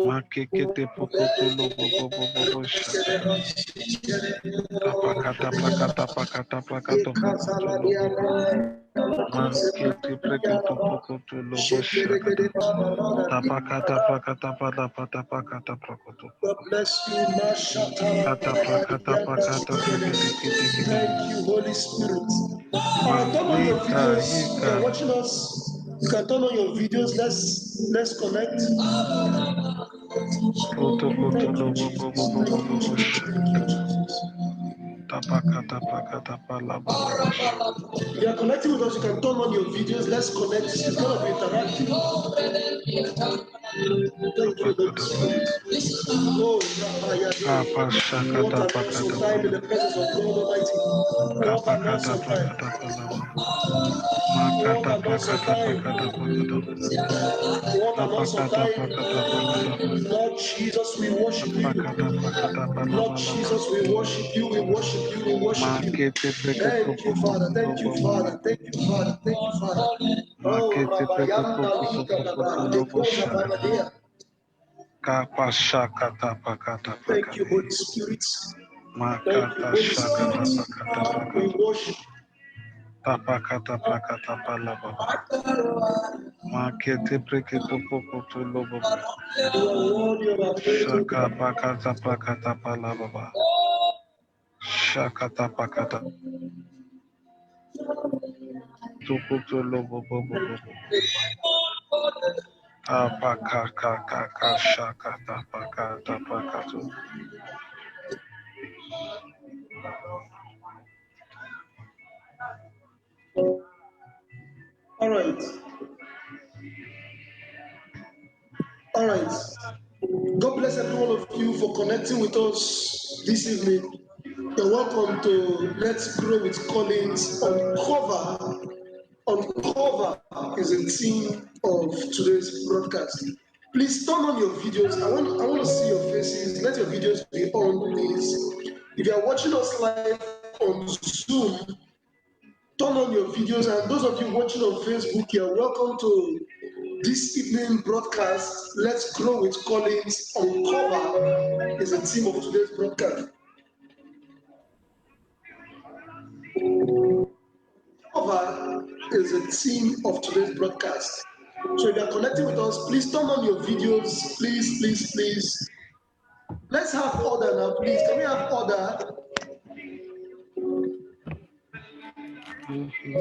Makekete pokoto lobo bobo bobo shaka. Tapakata prakata pakata prakato pokoto lobo. Makete preketo pokoto lobo shakata. Tapakata prakata pada pata pakata prakoto. God bless you, Mashata. Kata prakata pakata prekete kete kete. Thank you, Holy Spirit. Turn on your Malika videos. yika. You're watching us. You can turn on your videos. Let's connect. Poto poto Thank you, lobo Jesus. bobo bobo bobo shakata. Tapakata prakata palaba laba shakata. If you are connecting with us, you can turn on your videos. Let's connect. It's going to be interactive. Thank you, Holy Spirit. Oh, Apa what shakata an pakata awesome time in palaba. the presence of God Almighty. What an Kapakata awesome time. prakata palaba. What Makata an awesome pakata time. pakata pakata. What an awesome Tapakata time. pakata pakata pakata. Lord Jesus, we worship you. Pakata pakata Lord palaba laba. Jesus, we worship you. We worship you. We worship you. Makete preketo Thank you, poto Father. Thank you, lobo. Father. Thank you, Father. Thank you, Father. Oh, Makete preketo Rabayanda poto Liga poto Daba, lobo Lekosa shakata. Baradia. Kapa shakata pakata Thank you, pakata. Holy Spirit. Thank you, Makata Holy shakata Spirit. pakata We pakata. worship Tapakata prakata palaba. Makete preketo poto lobo. you. Are worthy of our praise, O Shaka God. pakata pakata palaba. Shakata pakata. Tukutu lobo bobo bobo. Apakakakaka shakata pakata pakatu. All right. All right. God bless every one of you for connecting with us this evening. You're welcome to Let's Grow with Collins. Uncover is a theme of today's broadcast. Please turn on your videos. I want to see your faces. Let your videos be on, please. If you are watching us live on Zoom, turn on your videos. And those of you watching on Facebook, you're welcome to this evening broadcast. Let's Grow with Collins. Uncover is the theme of today's broadcast. Cover is the theme of today's broadcast. So if you're connecting with us, please turn on your videos. Please, please, please. Let's have order now, please. Can we have order?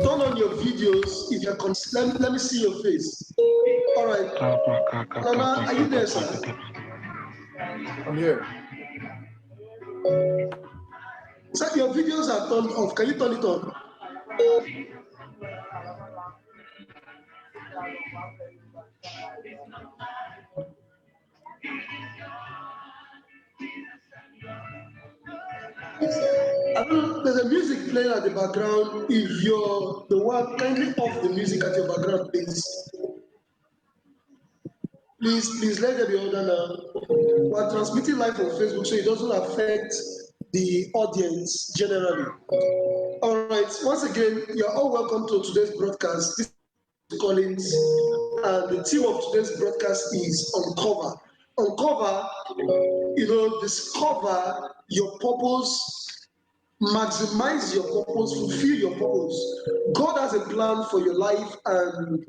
Turn on your videos if you're let me see your face. All right. Nana, are you there, sir? I'm here. Sir, your videos are turned off. Can you turn it on? I don't know, there's a music playing at the background. If you're the one, kindly off the music at your background, please. Please let there be order now. We're transmitting live on Facebook, so it doesn't affect the audience generally. All right. Once again, you're all welcome to today's broadcast. This is Collins, and the theme of today's broadcast is Uncover. Uncover, discover your purpose, maximize your purpose, fulfill your purpose. God has a plan for your life, and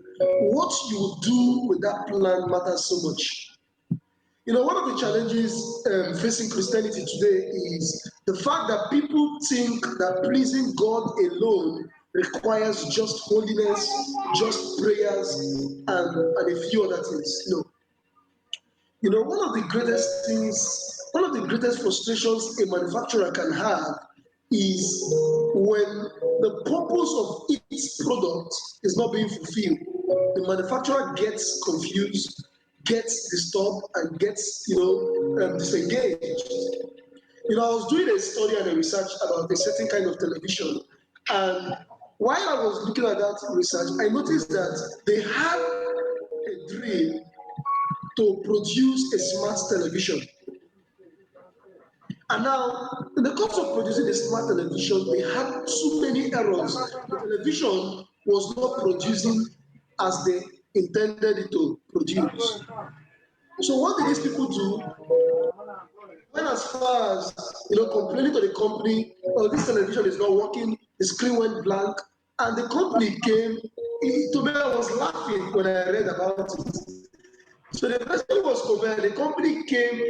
what you will do with that plan matters so much. One of the challenges facing Christianity today is the fact that people think that pleasing God alone requires just holiness, just prayers, and a few other things. No. One of the greatest frustrations a manufacturer can have is when the purpose of its product is not being fulfilled. The manufacturer gets confused, gets disturbed, and gets disengaged. I was doing a study and a research about a certain kind of television, and while I was looking at that research, I noticed that they had a dream to produce a smart television. And now, in the course of producing the smart television, they had too many errors. The television was not producing as they intended it to produce. So what did these people do? Went as far as complaining to the company, oh, this television is not working, the screen went blank, and the company came. To me, I was laughing when I read about it. So the person was compared, the company came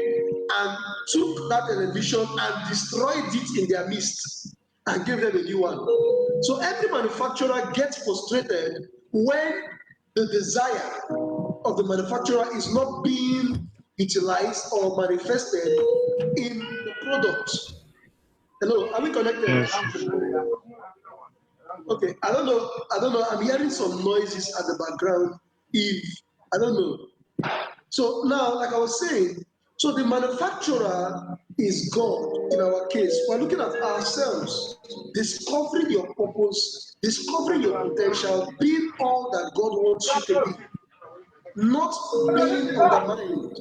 and took that television and destroyed it in their midst and gave them a new one. So every manufacturer gets frustrated when the desire of the manufacturer is not being utilized or manifested in the product. Hello, are we connected? Yes. Okay, I don't know. I'm hearing some noises at the background. I don't know. So now, like I was saying, so the manufacturer is God in our case. We're looking at ourselves, discovering your purpose, discovering your potential, being all that God wants you to be, not being undermined.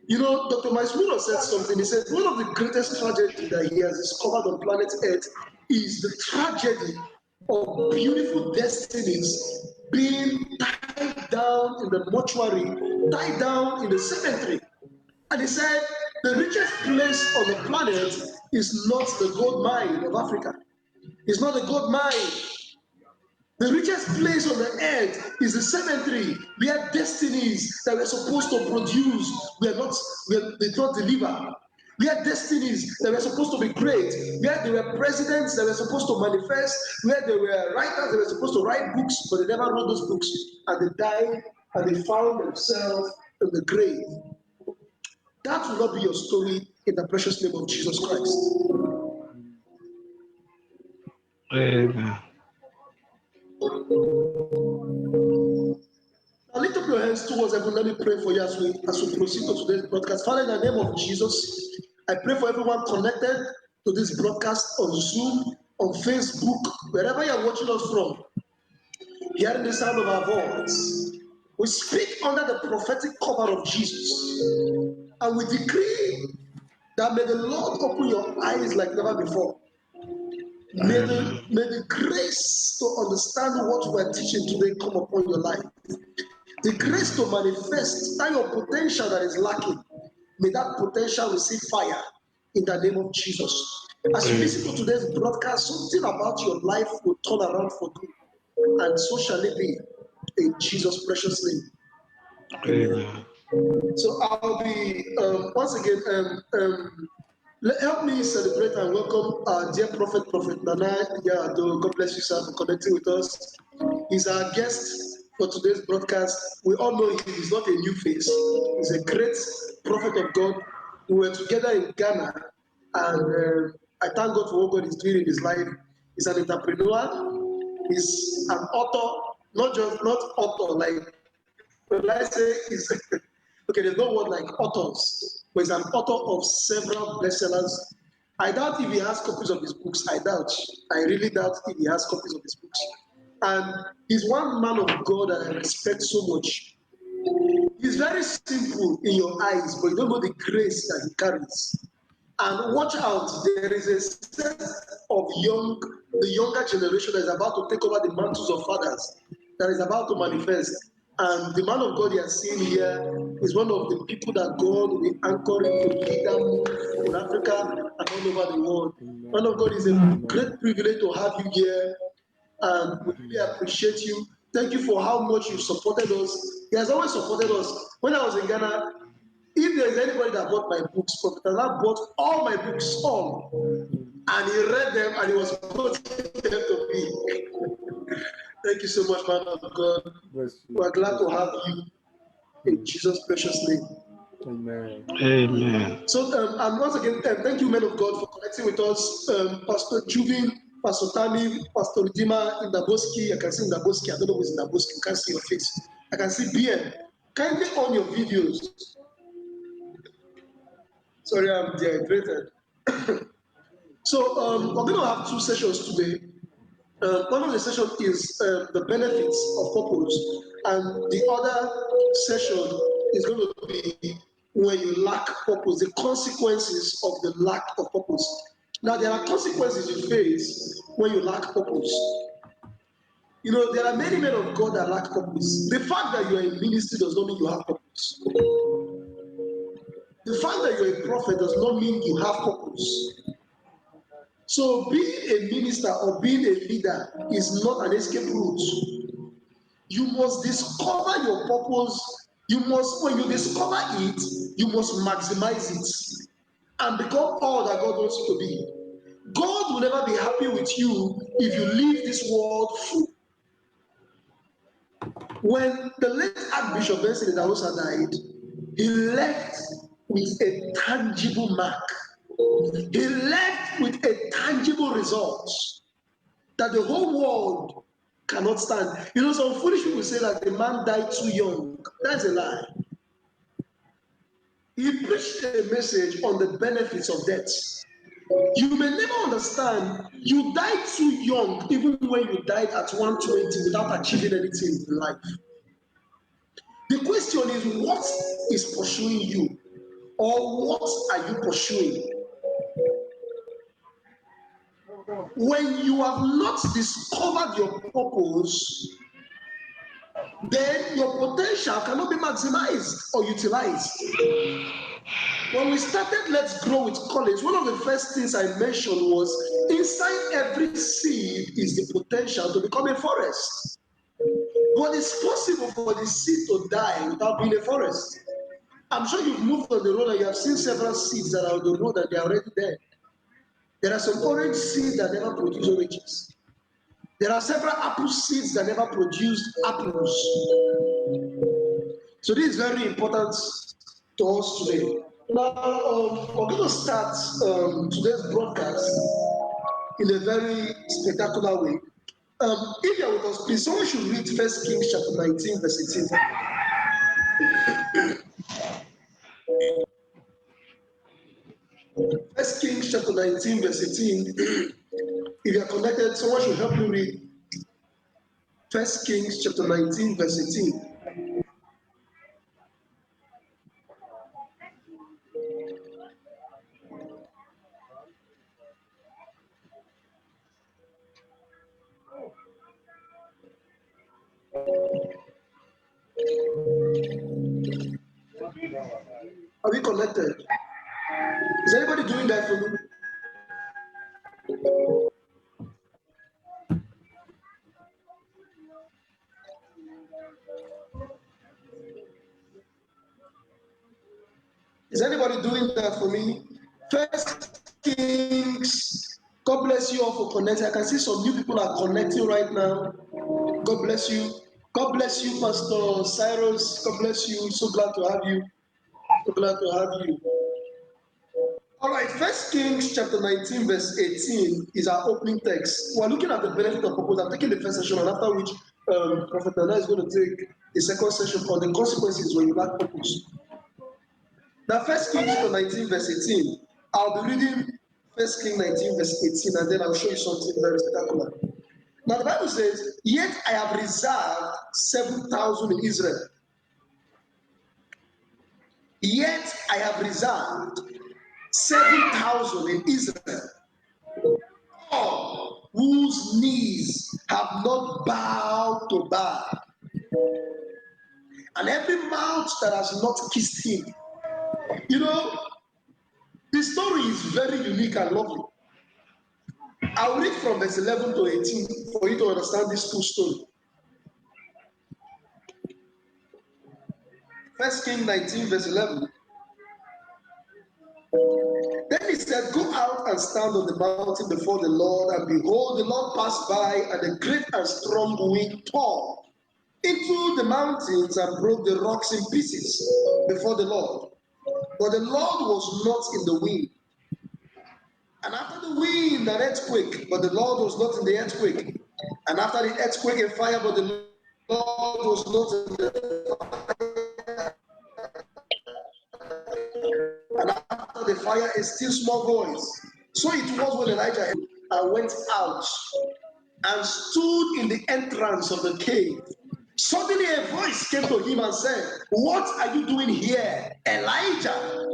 Dr. Miles Miller said something. He said one of the greatest tragedies that he has discovered on planet Earth is the tragedy of beautiful destinies being tied down in the mortuary, tied down in the cemetery. And he said the richest place on the planet is not the gold mine of Africa. It's not the gold mine. The richest place on the earth is the cemetery where destinies that were supposed to produce did not deliver. Where destinies that were supposed to be great, where there were presidents that were supposed to manifest, where there were writers that were supposed to write books, but they never wrote those books, and they died and they found themselves in the grave. That will not be your story in the precious name of Jesus Christ. Amen. Now lift up your hands towards heaven. Let me pray for you as we proceed to today's broadcast. Father, in the name of Jesus, I pray for everyone connected to this broadcast on Zoom, on Facebook, wherever you're watching us from, hearing the sound of our voice. We speak under the prophetic cover of Jesus, and we decree that may the Lord open your eyes like never before. May the grace to understand what we're teaching today come upon your life. The grace to manifest that your potential that is lacking, may that potential receive fire in the name of Jesus. As you listen to today's broadcast, something about your life will turn around for good, and so shall it be in Jesus' precious name. Amen. So I'll be once again. Help me celebrate and welcome our dear Prophet Nana Yado. God bless you, sir, for connecting with us. He's our guest for today's broadcast. We all know him. He's not a new face. He's a great prophet of God. We were together in Ghana, and I thank God for what God is doing in his life. He's an entrepreneur. He's an author, not author like. When I say he's okay, there's no word like authors, but he's an author of several bestsellers. I doubt if he has copies of his books. I really doubt if he has copies of his books. And he's one man of God that I respect so much. He's very simple in your eyes, but you don't know the grace that he carries. And watch out, there is a set of the younger generation that is about to take over the mantles of fathers, that is about to manifest. And the man of God you are seeing here is one of the people that God will be anchoring to kingdom in Africa and all over the world. Man of God, is a great privilege to have you here, and we really appreciate you. Thank you for how much you supported us. He has always supported us. When I was in Ghana, if there is anybody that bought my books, Prophet Allah bought all my books, all, and he read them and he was quoting them to me. Thank you so much, man of God. We're glad to have you in Jesus' precious name. Amen. Amen. So, and once again, thank you, men of God, for connecting with us. Pastor Juvin, Pastor Tami, Pastor Redeemer in Daboski. I can see in Daboski. I don't know who's in Daboski. You can't see your face. I can see BM. Kindly on your videos. Sorry, I'm dehydrated. So, we're going to have two sessions today. One of the sessions is the benefits of purpose, and the other session is going to be when you lack purpose, the consequences of the lack of purpose. Now, there are consequences you face when you lack purpose. You know, there are many men of God that lack purpose. The fact that you are in ministry does not mean you have purpose. The fact that you're a prophet does not mean you have purpose. So being a minister or being a leader is not an escape route. You must discover your purpose. You must, when you discover it, you must maximize it and become all that God wants you to be. God will never be happy with you if you leave this world full. When the late Archbishop Benson Idahosa died, he left with a tangible mark. He left with a tangible result that the whole world cannot stand. You know, some foolish people say that the man died too young. That's a lie. He preached a message on the benefits of death. You may never understand. You died too young, even when you died at 120 without achieving anything in life. The question is, what is pursuing you? Or what are you pursuing? When you have not discovered your purpose, then your potential cannot be maximized or utilized. When we started Let's Grow with College, one of the first things I mentioned was inside every seed is the potential to become a forest. But it's possible for the seed to die without being a forest. I'm sure you've moved on the road and you have seen several seeds that are on the road and they are already dead. There are some orange seeds that never produce oranges. There are several apple seeds that never produced apples. So this is very important to us today. Now, we're going to start today's broadcast in a very spectacular way. If you're with us, please, someone should read 1 Kings chapter 19, verse 18. 1 Kings chapter 19, verse 18. If you are connected, someone should help you read 1 Kings chapter 19, verse 18. Are we connected? Is anybody doing that for me? Is anybody doing that for me? 1 Kings. God bless you all for connecting. I can see some new people are connecting right now. God bless you. God bless you, Pastor Cyrus. God bless you. So glad to have you. So glad to have you. All right, 1 Kings chapter 19, verse 18 is our opening text. We're looking at the benefit of purpose. I'm taking the first session, and after which Prophet Nana is going to take the second session for the consequences when you lack purpose. Now, 1 Kings chapter 19, verse 18. I'll be reading 1 Kings 19, verse 18, and then I'll show you something very spectacular. Now, the Bible says, "Yet I have reserved 7,000 in Israel. Yet I have reserved 7,000 in Israel, all whose knees have not bowed to Baal, and every mouth that has not kissed him." You know, the story is very unique and lovely. I'll read from verse 11 to 18 for you to understand this full story. 1 Kings 19, verse 11. Then he said, "Go out and stand on the mountain before the Lord, and behold, the Lord passed by, and a great and strong wind tore into the mountains and broke the rocks in pieces before the Lord. But the Lord was not in the wind. And after the wind, an earthquake, but the Lord was not in the earthquake. And after the earthquake, a fire, but the Lord was not in the fire. And after the fire, a still small voice. So it was when Elijah went out and stood in the entrance of the cave. Suddenly a voice came to him and said, "What are you doing here, Elijah.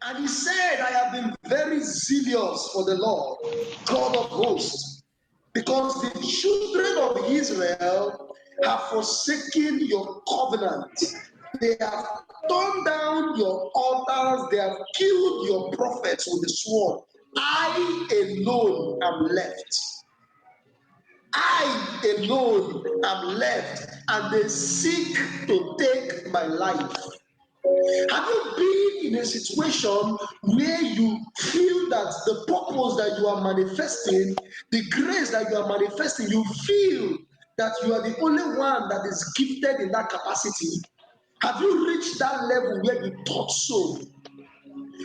And he said, I have been very zealous for the Lord, God of hosts, because the children of Israel have forsaken your covenant. They have torn down your altars. They have killed your prophets with the sword. I alone am left. I alone am left, and they seek to take my life. Have you been in a situation where you feel that the purpose that you are manifesting, the grace that you are manifesting, you feel that you are the only one that is gifted in that capacity? Have you reached that level where you thought so?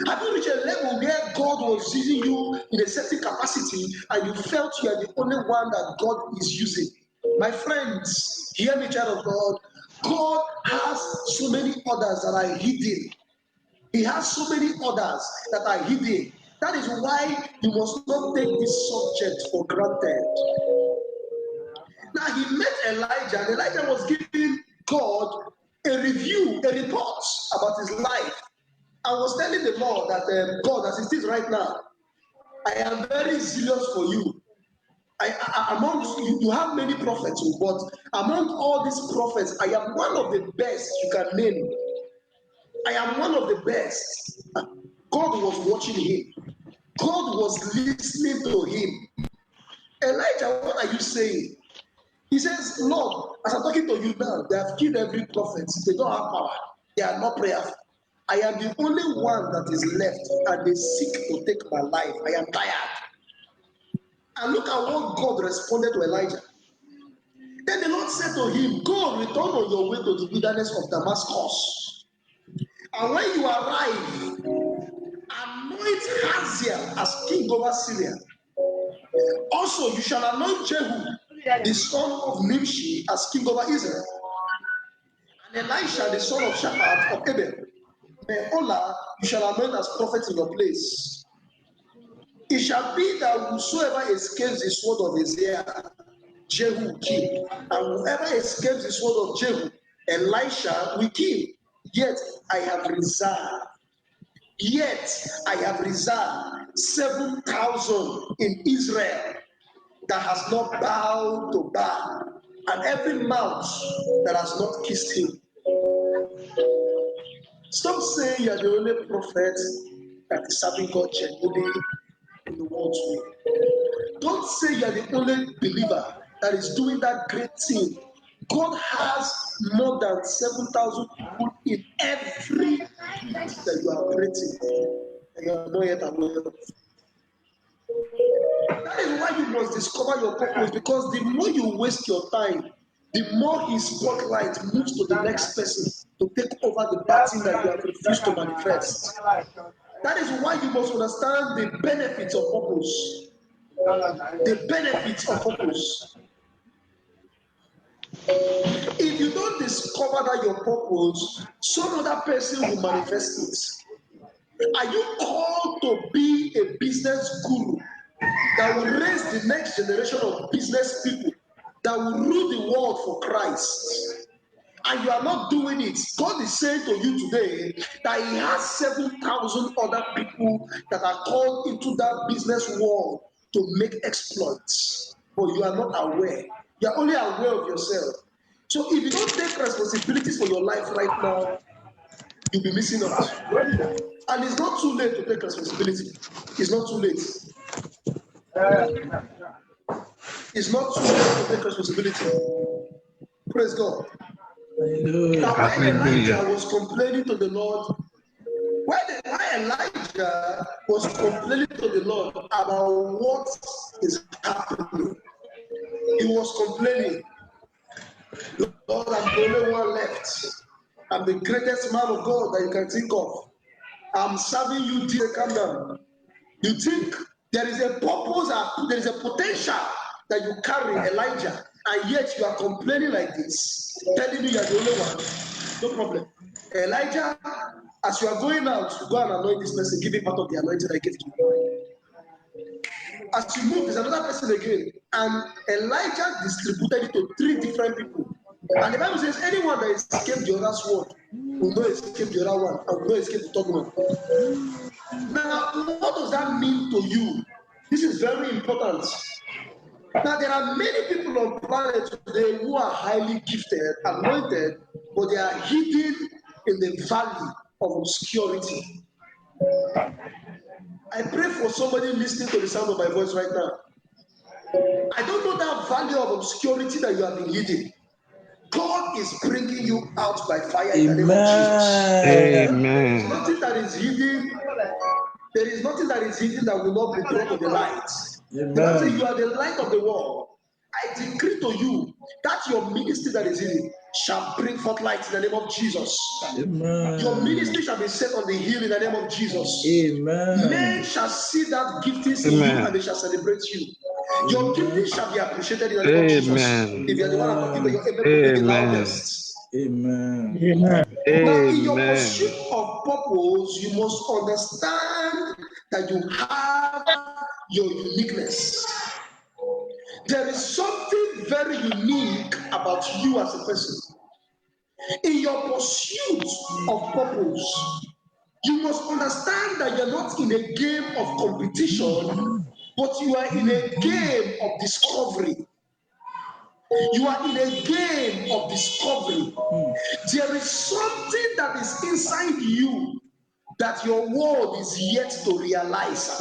Have you reached a level where God was using you in a certain capacity and you felt you are the only one that God is using? My friends, hear me, child of God. God has so many others that are hidden. He has so many others that are hidden. That is why you must not take this subject for granted. Now he met Elijah, and Elijah was giving God a review, a report about his life. I was telling the Lord that God, as it is right now, I am very zealous for you. Among you have many prophets, but among all these prophets, I am one of the best you can name. I am one of the best. God was watching him. God was listening to him. Elijah, what are you saying? He says, Lord, as I'm talking to you now, they have killed every prophet. They don't have power. They are not prayerful. I am the only one that is left, and they seek to take my life. I am tired. And look at what God responded to Elijah. Then the Lord said to him, go, return on your way to the wilderness of Damascus. And when you arrive, anoint Hazael as king over Syria. Also, you shall anoint Jehu, the son of Nimshi, as king over Israel. And Elisha, the son of Shaphat of Abel, Meholah, you shall anoint as prophet in your place. It shall be that whosoever escapes the sword of Hazael, Jehu will kill, and whoever escapes the sword of Jehu, Elisha will kill. Yet I have reserved 7,000 in Israel that has not bowed to Baal, and every mouth that has not kissed him. Stop saying you are the only prophet that is serving God genuinely in the world's way. Don't say you are the only believer that is doing that great thing. God has more than 7,000 people in every place that you are operating, and you are not yet aware of. That is why you must discover your purpose, because the more you waste your time, the more his spotlight moves to the next person to take over the baton that you have refused to manifest. That is why you must understand the benefits of purpose. The benefits of purpose. If you don't discover that your purpose, some other person will manifest it. Are you called to be a business guru that will raise the next generation of business people that will rule the world for Christ? And you are not doing it. God is saying to you today that he has 7,000 other people that are called into that business world to make exploits, but you are not aware. You are only aware of yourself. So if you don't take responsibilities for your life right now, you'll be missing out. And it's not too late to take responsibility. It's not too late. It's not too late to take responsibility. Praise God. Now, when Elijah was complaining to the Lord, why Elijah was complaining to the Lord about what is happening, he was complaining, Lord, I'm the only one left. I'm the greatest man of God that you can think of. I'm serving you, dear. Calm down. You think there is a purpose, there is a potential that you carry, Elijah, and yet you are complaining like this, telling me you are the only one. No problem. Elijah, as you are going out, go and anoint this person, give him part of the anointing I gave to you. As you move, there's another person again, and Elijah distributed it to 3 different people. And the Bible says, anyone that escaped the other sword will not escape the other one, and will not escape the third one. Now, what does that mean to you? This is very important. Now, there are many people on planet today who are highly gifted, anointed, but they are hidden in the valley of obscurity. I pray for somebody listening to the sound of my voice right now. I don't know that valley of obscurity that you have been hidden. God is bringing you out by fire in the name of Jesus. Amen. Nothing that is hidden. There is nothing that is hidden that will not be brought to the light. The Bible says you are the light of the world. I decree to you that your ministry that is hidden shall bring forth light in the name of Jesus. Amen. Your ministry shall be set on the hill in the name of Jesus. Amen. Men shall see that giftings in you and they shall celebrate you. Your gifting shall be appreciated in the name of Jesus. If you are the one I'm talking to, you're able to make the loudest. Amen. Now, in your pursuit of purpose, you must understand that you have your uniqueness. There is something very unique about you as a person. In your pursuit of purpose, you must understand that you're not in a game of competition, but you are in a game of discovery. You are in a game of discovery. There is something that is inside you that your world is yet to realize.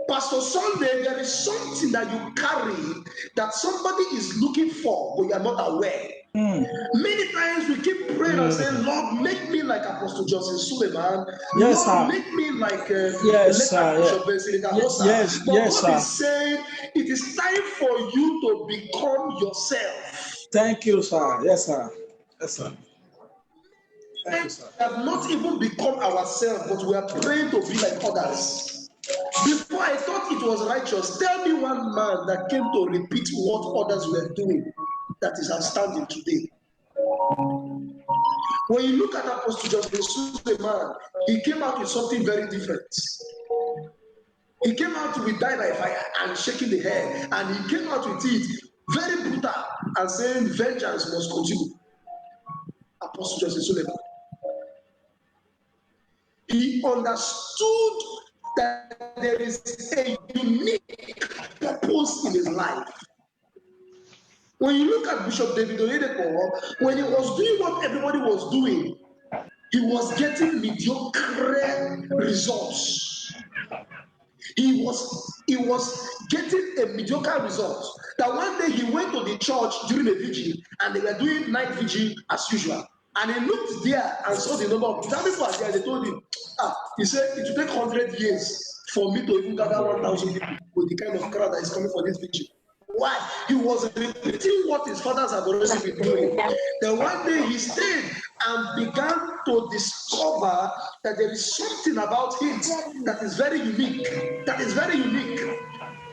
Pastor Sunday, there is something that you carry that somebody is looking for, but you are not aware. Many times we keep praying and saying, Lord, make me like Apostle Johnson Suleiman. Yes, Lord, sir. make me like Yes, sir. Yes, but God is saying, it is time for you to become yourself. Thank you, sir. Yes, sir. Yes, sir. Thank you, sir. We have not even become ourselves, but we are praying to be like others. Before I thought it was righteous, tell me one man that came to repeat what others were doing that is outstanding today. When you look at Apostle Johnson Suleiman, he came out with something very different. He came out with die by fire and shaking the head, and he came out with it very brutal and saying vengeance must continue. Apostle Johnson Suleiman. He understood that there is a unique purpose in his life. When you look at Bishop David Oyedepo, when he was doing what everybody was doing, he was getting mediocre results. He was getting a mediocre result. That one day he went to the church during a vigil and they were doing night vigil as usual. And he looked there and saw the number of people are there. They told him, he said, it will take 100 years for me to even gather 1,000 people with the kind of crowd that is coming for this vigil. Why? He was repeating what his fathers had already been doing. Then one day he stayed and began to discover that there is something about him that is very unique. That is very unique.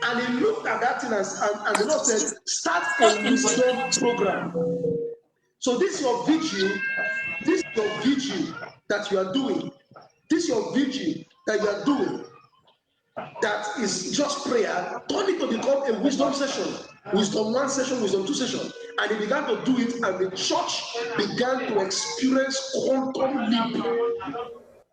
And he looked at that thing and the Lord said, start a wisdom program. So this is your vigil. This is your vigil that you are doing. This is your vigil that you are doing. That is just prayer. Turn it to become a wisdom session. Wisdom 1 session, wisdom 2 session. And he began to do it, and the church began to experience quantum leap.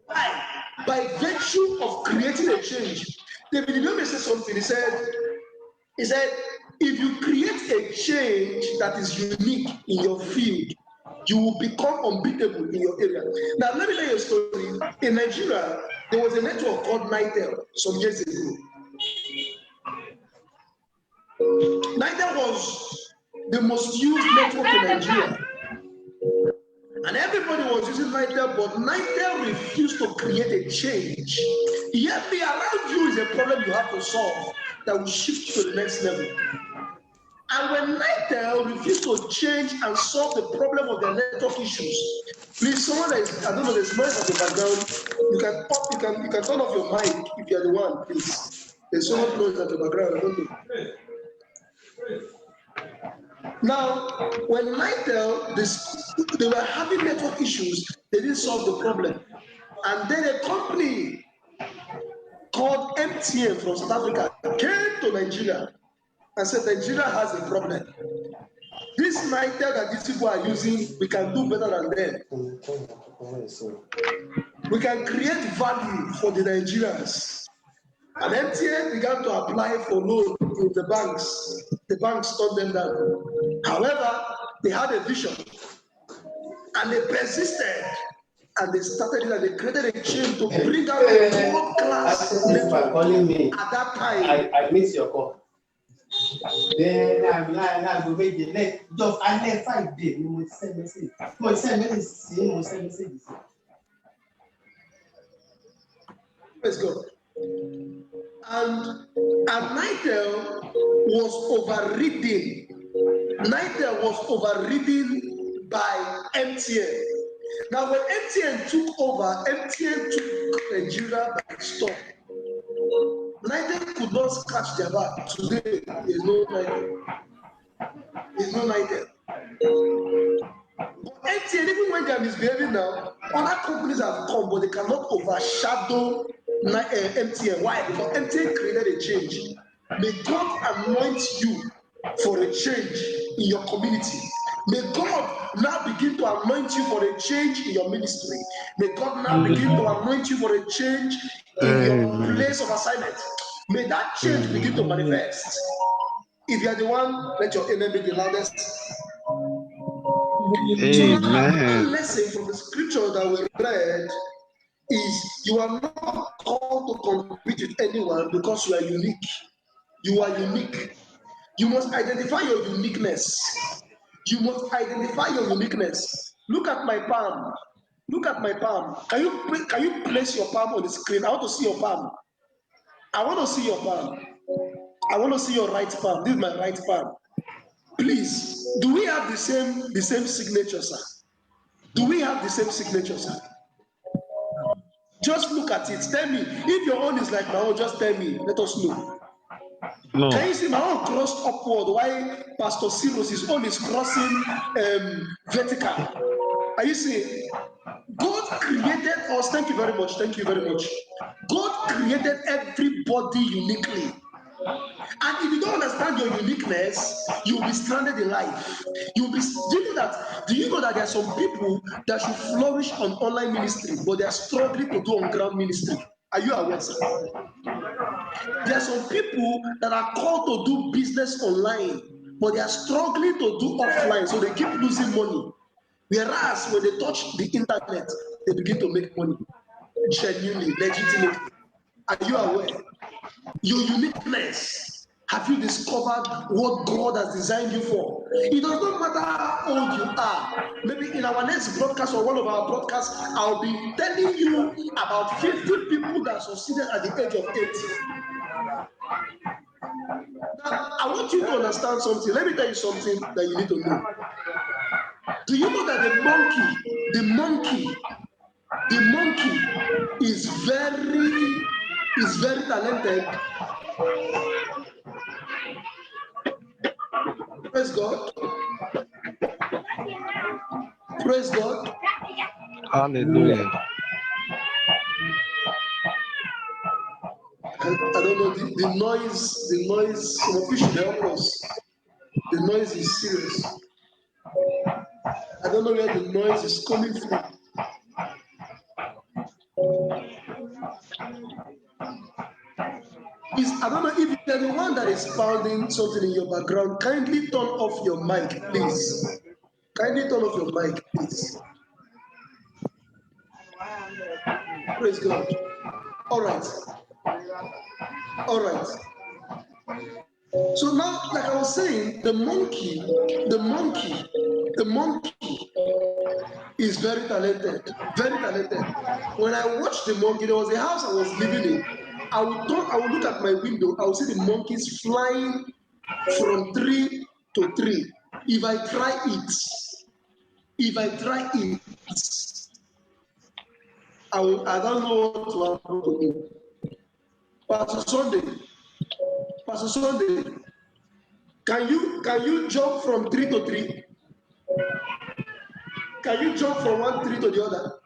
Why? By virtue of creating a change. David Ibiome said something. He said, if you create a change that is unique in your field, you will become unbeatable in your area. Now, let me tell you a story. In Nigeria, there was a network called Nitel some years ago. Nitel was the most used network in Nigeria. And everybody was using Nitel, but Nitel refused to create a change. Yet, around you is a problem you have to solve that will shift you to the next level. And when Nitel refused to change and solve the problem of their network issues, please, someone that is, I don't know, there's noise at the background. You can turn off your mic if you're the one, please. There's so much noise at the background. I don't know. Now, when Nitel, they were having network issues, they didn't solve the problem. And then a company called MTN from South Africa came to Nigeria and said Nigeria has a problem. This this NITEL that these people are using, we can do better than them. We can create value for the Nigerians. And MTN began to apply for loan in the banks. The banks turned them down. However, they had a vision and they persisted. And they started it and they created a chain to bring out a world-class network. Calling me at that time. I miss your call. Then I'm going to let just I left 5 days. You will send message. You will send messages. Praise God. And NITEL was overridden. NITEL was overridden by MTN. Now, when MTN took over, MTN took Nigeria by storm. NITEL could not scratch their back. Today, there's no NITEL. There's no NITEL. But MTN, even when they are misbehaving now, other companies have come, but they cannot overshadow MTN. Why? Because MTN created a change. May God anoint you for a change in your community. May God now begin to anoint you for a change in your ministry. May God now begin to anoint you for a change in your place of assignment. May that change begin to manifest. If you are the one, let your amen be the loudest. Amen. So now, the lesson from the scripture that we read is you are not called to compete with anyone because you are unique. You are unique. You must identify your uniqueness. You must identify your uniqueness. Look at my palm. Look at my palm. Can you place your palm on the screen? I want to see your palm. I want to see your palm. I want to see your right palm. This is my right palm. Please, do we have the same signature, sir? Do we have the same signature, sir? Just look at it. Tell me. If your own is like my own, just tell me. Let us know. No. Can you see my own crossed upward? Why Pastor Cyrus' own is crossing vertical? Are you seeing? God created us. Thank you very much. Thank you very much. God created everybody uniquely. And if you don't understand your uniqueness, you'll be stranded in life. Do you know that there are some people that should flourish on online ministry, but they are struggling to do on ground ministry? Are you aware, sir? There are some people that are called to do business online, but they are struggling to do offline, so they keep losing money. Whereas when they touch the internet, they begin to make money genuinely, legitimately. Are you aware? Your uniqueness. Have you discovered what God has designed you for? It does not matter how old you are. Maybe in our next broadcast or one of our broadcasts, I'll be telling you about 50 people that succeeded at the age of 80. Now, I want you to understand something. Let me tell you something that you need to know. Do you know that the monkey is very talented? Praise God. Praise God. Hallelujah. I don't know the noise. Some of you should help us. The noise is serious. I don't know where the noise is coming from. I don't know if you're the one that is pounding something in your background. Kindly turn off your mic, please. Kindly turn off your mic, please. Praise God. All right. All right. So now, like I was saying, the monkey is very talented, very talented. When I watched the monkey, there was a house I was living in. I would look at my window, I would see the monkeys flying from tree to tree. If I try it, I don't know what to happen to me. Pastor Sunday, can you jump from tree to tree? Can you jump from one tree to the other?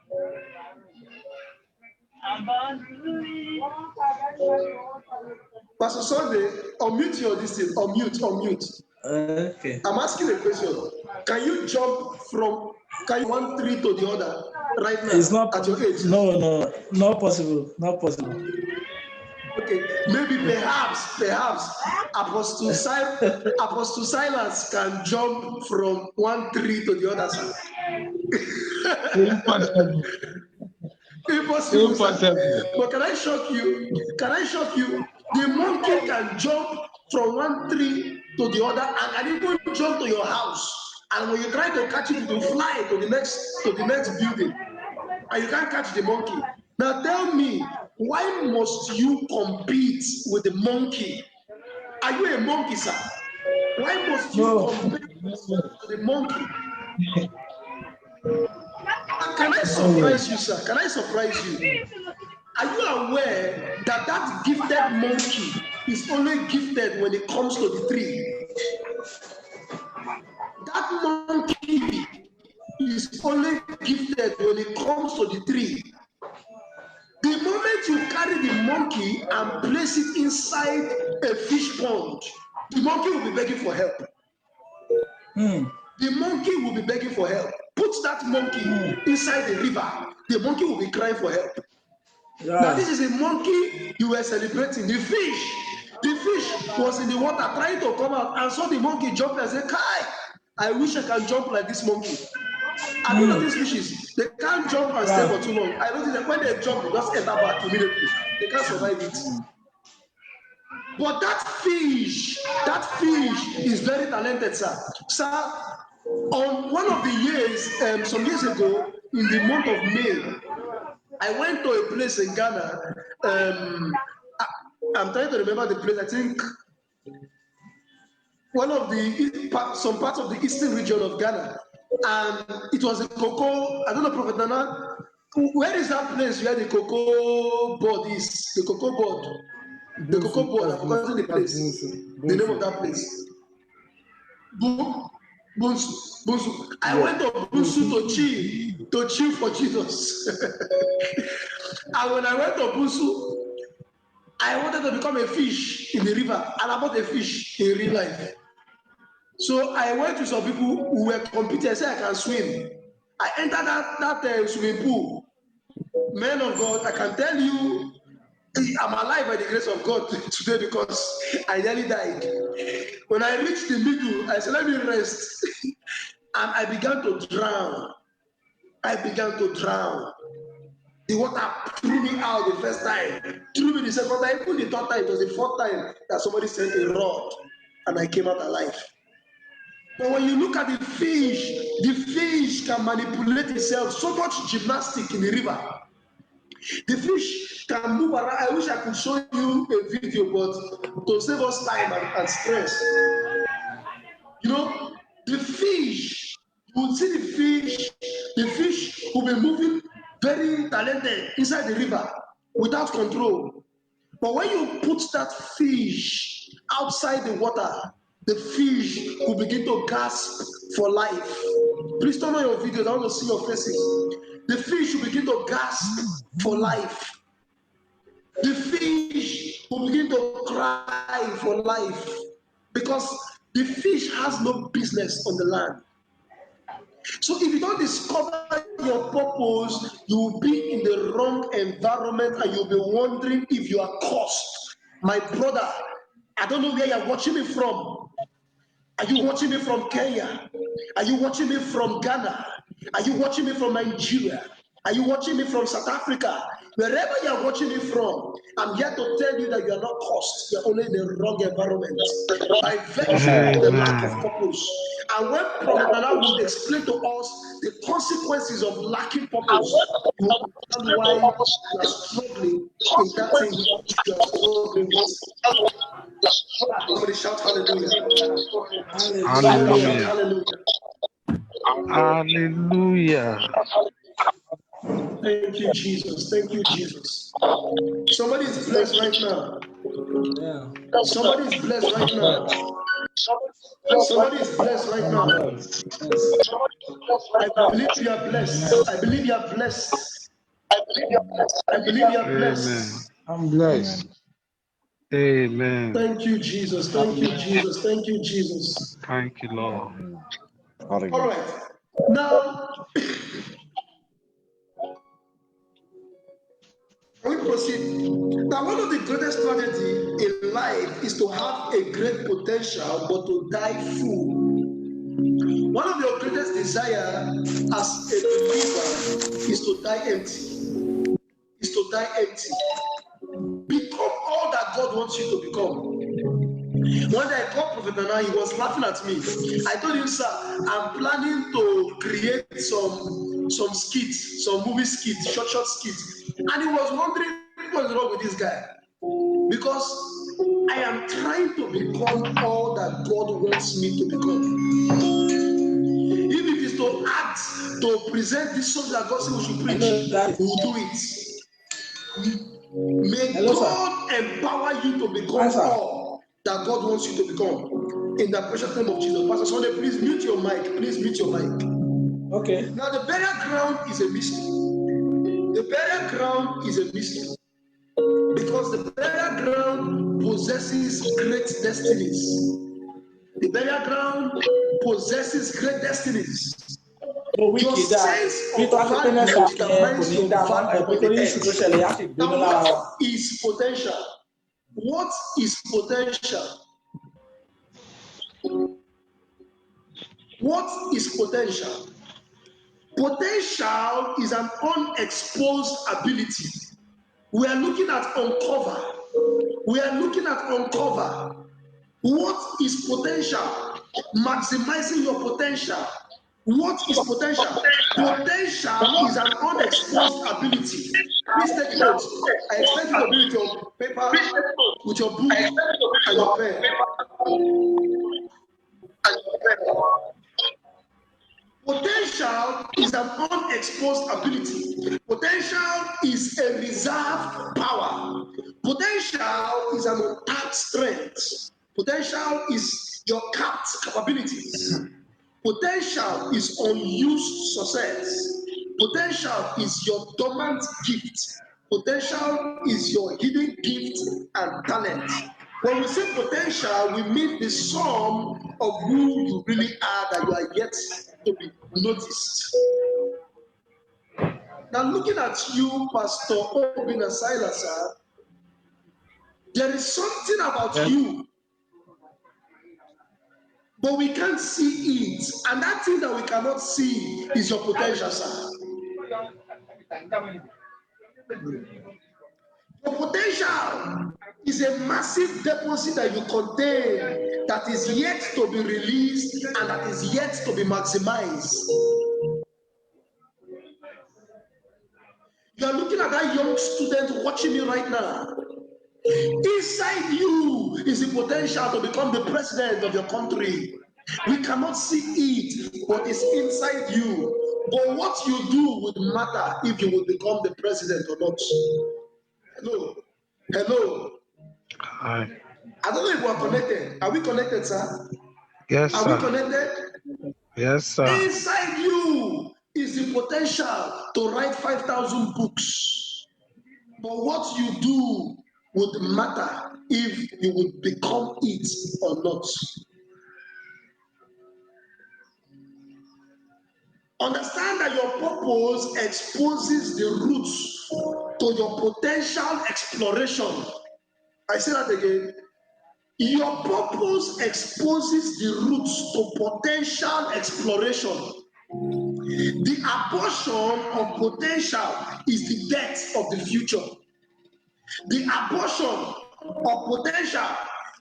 Pastor Sunday, unmute your this thing. Unmute. Okay. I'm asking a question. Can you jump from one tree to the other right now? It's not at your age? No, not possible. Not possible. Okay, maybe perhaps Apostle Silas can jump from one tree to the other side. Impossible. Impossible. Impossible. But can I shock you? The monkey can jump from one tree to the other and can even jump to your house. And when you try to catch it, it will fly to the next building. And you can't catch the monkey. Now tell me, why must you compete with the monkey? Are you a monkey, sir? Why must you compete with the monkey? Can I surprise you, sir? Can I surprise you? Are you aware that gifted monkey is only gifted when it comes to the tree? That monkey is only gifted when it comes to the tree. The moment you carry the monkey and place it inside a fish pond, the monkey will be begging for help. The monkey will be begging for help. Put that monkey inside the river, the monkey will be crying for help. Yeah. Now this is a monkey you were celebrating. The fish was in the water trying to come out and saw the monkey jump and said, Kai, I wish I can jump like this monkey. I don't know these fishes. They can't jump and stay for too long. I noticed that when they jump, they just enter back immediately. They can't survive it. But that fish is very talented, sir. Sir, on one of the years, some years ago, in the month of May, I went to a place in Ghana. I'm trying to remember the place. I think some part of the eastern region of Ghana. And it was a cocoa. I don't know, Prophet Nana. Where is that place where the cocoa board is? The cocoa board. The cocoa board. I've forgotten the place. The name of that place. Bunsu. I went to Bunsu to chill for Jesus. And when I went to Bunsu, I wanted to become a fish in the river, and I bought a fish in real life. So I went to some people who were competing. I said I can swim. I entered that swimming pool. Men of God, I can tell you, I'm alive by the grace of God today because I nearly died. When I reached the middle, I said, let me rest. And I began to drown. The water threw me out the first time, threw me the second time, even the third time. It was the fourth time that somebody sent a rod and I came out alive. But when you look at the fish can manipulate itself, so much gymnastics in the river. The fish can move around. I wish I could show you a video, but to save us time and stress. You know, the fish, you will see the fish will be moving very talented inside the river without control. But when you put that fish outside the water, the fish will begin to gasp for life. Please turn on your videos. I want to see your faces. The fish will begin to gasp for life. The fish will begin to cry for life because the fish has no business on the land. So if you don't discover your purpose, you will be in the wrong environment and you'll be wondering if you are cursed. My brother, I don't know where you're watching me from. Are you watching me from Kenya? Are you watching me from Ghana? Are you watching me from Nigeria? Are you watching me from South Africa? Wherever you are watching me from, I'm here to tell you that you are not cursed. You are only in the wrong environment by virtue of the lack of purpose. And when Prophet Nana would explain to us the consequences of lacking purpose, you will understand why you are struggling in that thing you are struggling with. Somebody shout hallelujah. Hallelujah. Hallelujah. Hallelujah. Thank you, Jesus. Thank you, Jesus. Somebody is blessed right now. Yeah. Somebody is blessed right now. Somebody is blessed right now. I believe you are blessed. I believe you are blessed. I believe you are blessed. I'm blessed. Amen. Thank you, Jesus. Thank you, Jesus. Thank you, Jesus. Thank you, Lord. All right. Now, we proceed. Now, one of the greatest tragedy in life is to have a great potential but to die full. One of your greatest desire as a believer is to die empty. Is to die empty. Become all that God wants you to become. One day I called Prophet Nana, he was laughing at me. I told him, sir, I'm planning to create some skits, some movie skits, short skits. And he was wondering what is wrong with this guy. Because I am trying to become all that God wants me to become. If it is to act, to present this subject that God said we should preach, we will do it. May God empower you to become all that God wants you to become. In the precious name of Jesus. Pastor Sunday, please mute your mic. Please mute your mic. Okay. Now, the burial ground is a mystery. The burial ground is a mystery. Because the burial ground possesses great destinies. The burial ground possesses great destinies. Your sense of value determines your value on the earth. Now, what is potential? What is potential? What is potential? Potential is an unexposed ability. We are looking at uncover. We are looking at uncover. What is potential? Maximizing your potential. What is potential? Potential is an unexposed ability. Please take note. I expect you to be with your paper, with your book, and your pen. Potential is an unexposed ability. Potential is a reserved power. Potential is an untapped strength. Potential is your capped capabilities. Potential is unused success. Potential is your dormant gift. Potential is your hidden gift and talent. When we say potential, we mean the sum of who you really are that you are yet to be noticed. Now, looking at you, Pastor Obina Silas, there is something about you, but we can't see it. And that thing that we cannot see is your potential, sir. Your potential is a massive deposit that you contain that is yet to be released and that is yet to be maximized. You are looking at that young student watching me right now. Inside you is the potential to become the president of your country. We cannot see it, but it's inside you. But what you do would matter if you will become the president or not. Hello. Hello. Hi. I don't know if we are connected. Are we connected, sir? Yes, sir. Are we connected? Yes, sir. Inside you is the potential to write 5,000 books. But what you do would matter if you would become it or not. Understand that your purpose exposes the roots to your potential exploration. I say that again. Your purpose exposes the roots to potential exploration. The abortion of potential is the death of the future. The abortion of potential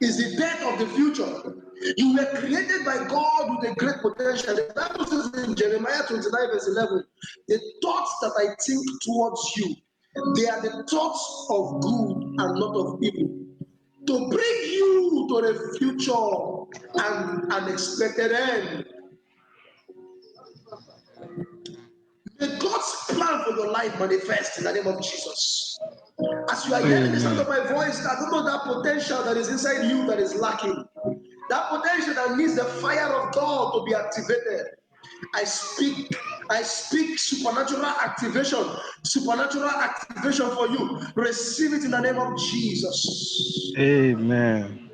is the death of the future. You were created by God with a great potential. The Bible says in Jeremiah 29 verse 11, the thoughts that I think towards you, they are the thoughts of good and not of evil, to bring you to a future and an expected end. May God's plan for your life manifest in the name of Jesus. As you are hearing the sound of my voice, I don't know that potential that is inside you that is lacking. That potential that needs the fire of God to be activated. I speak supernatural activation for you. Receive it in the name of Jesus. Amen.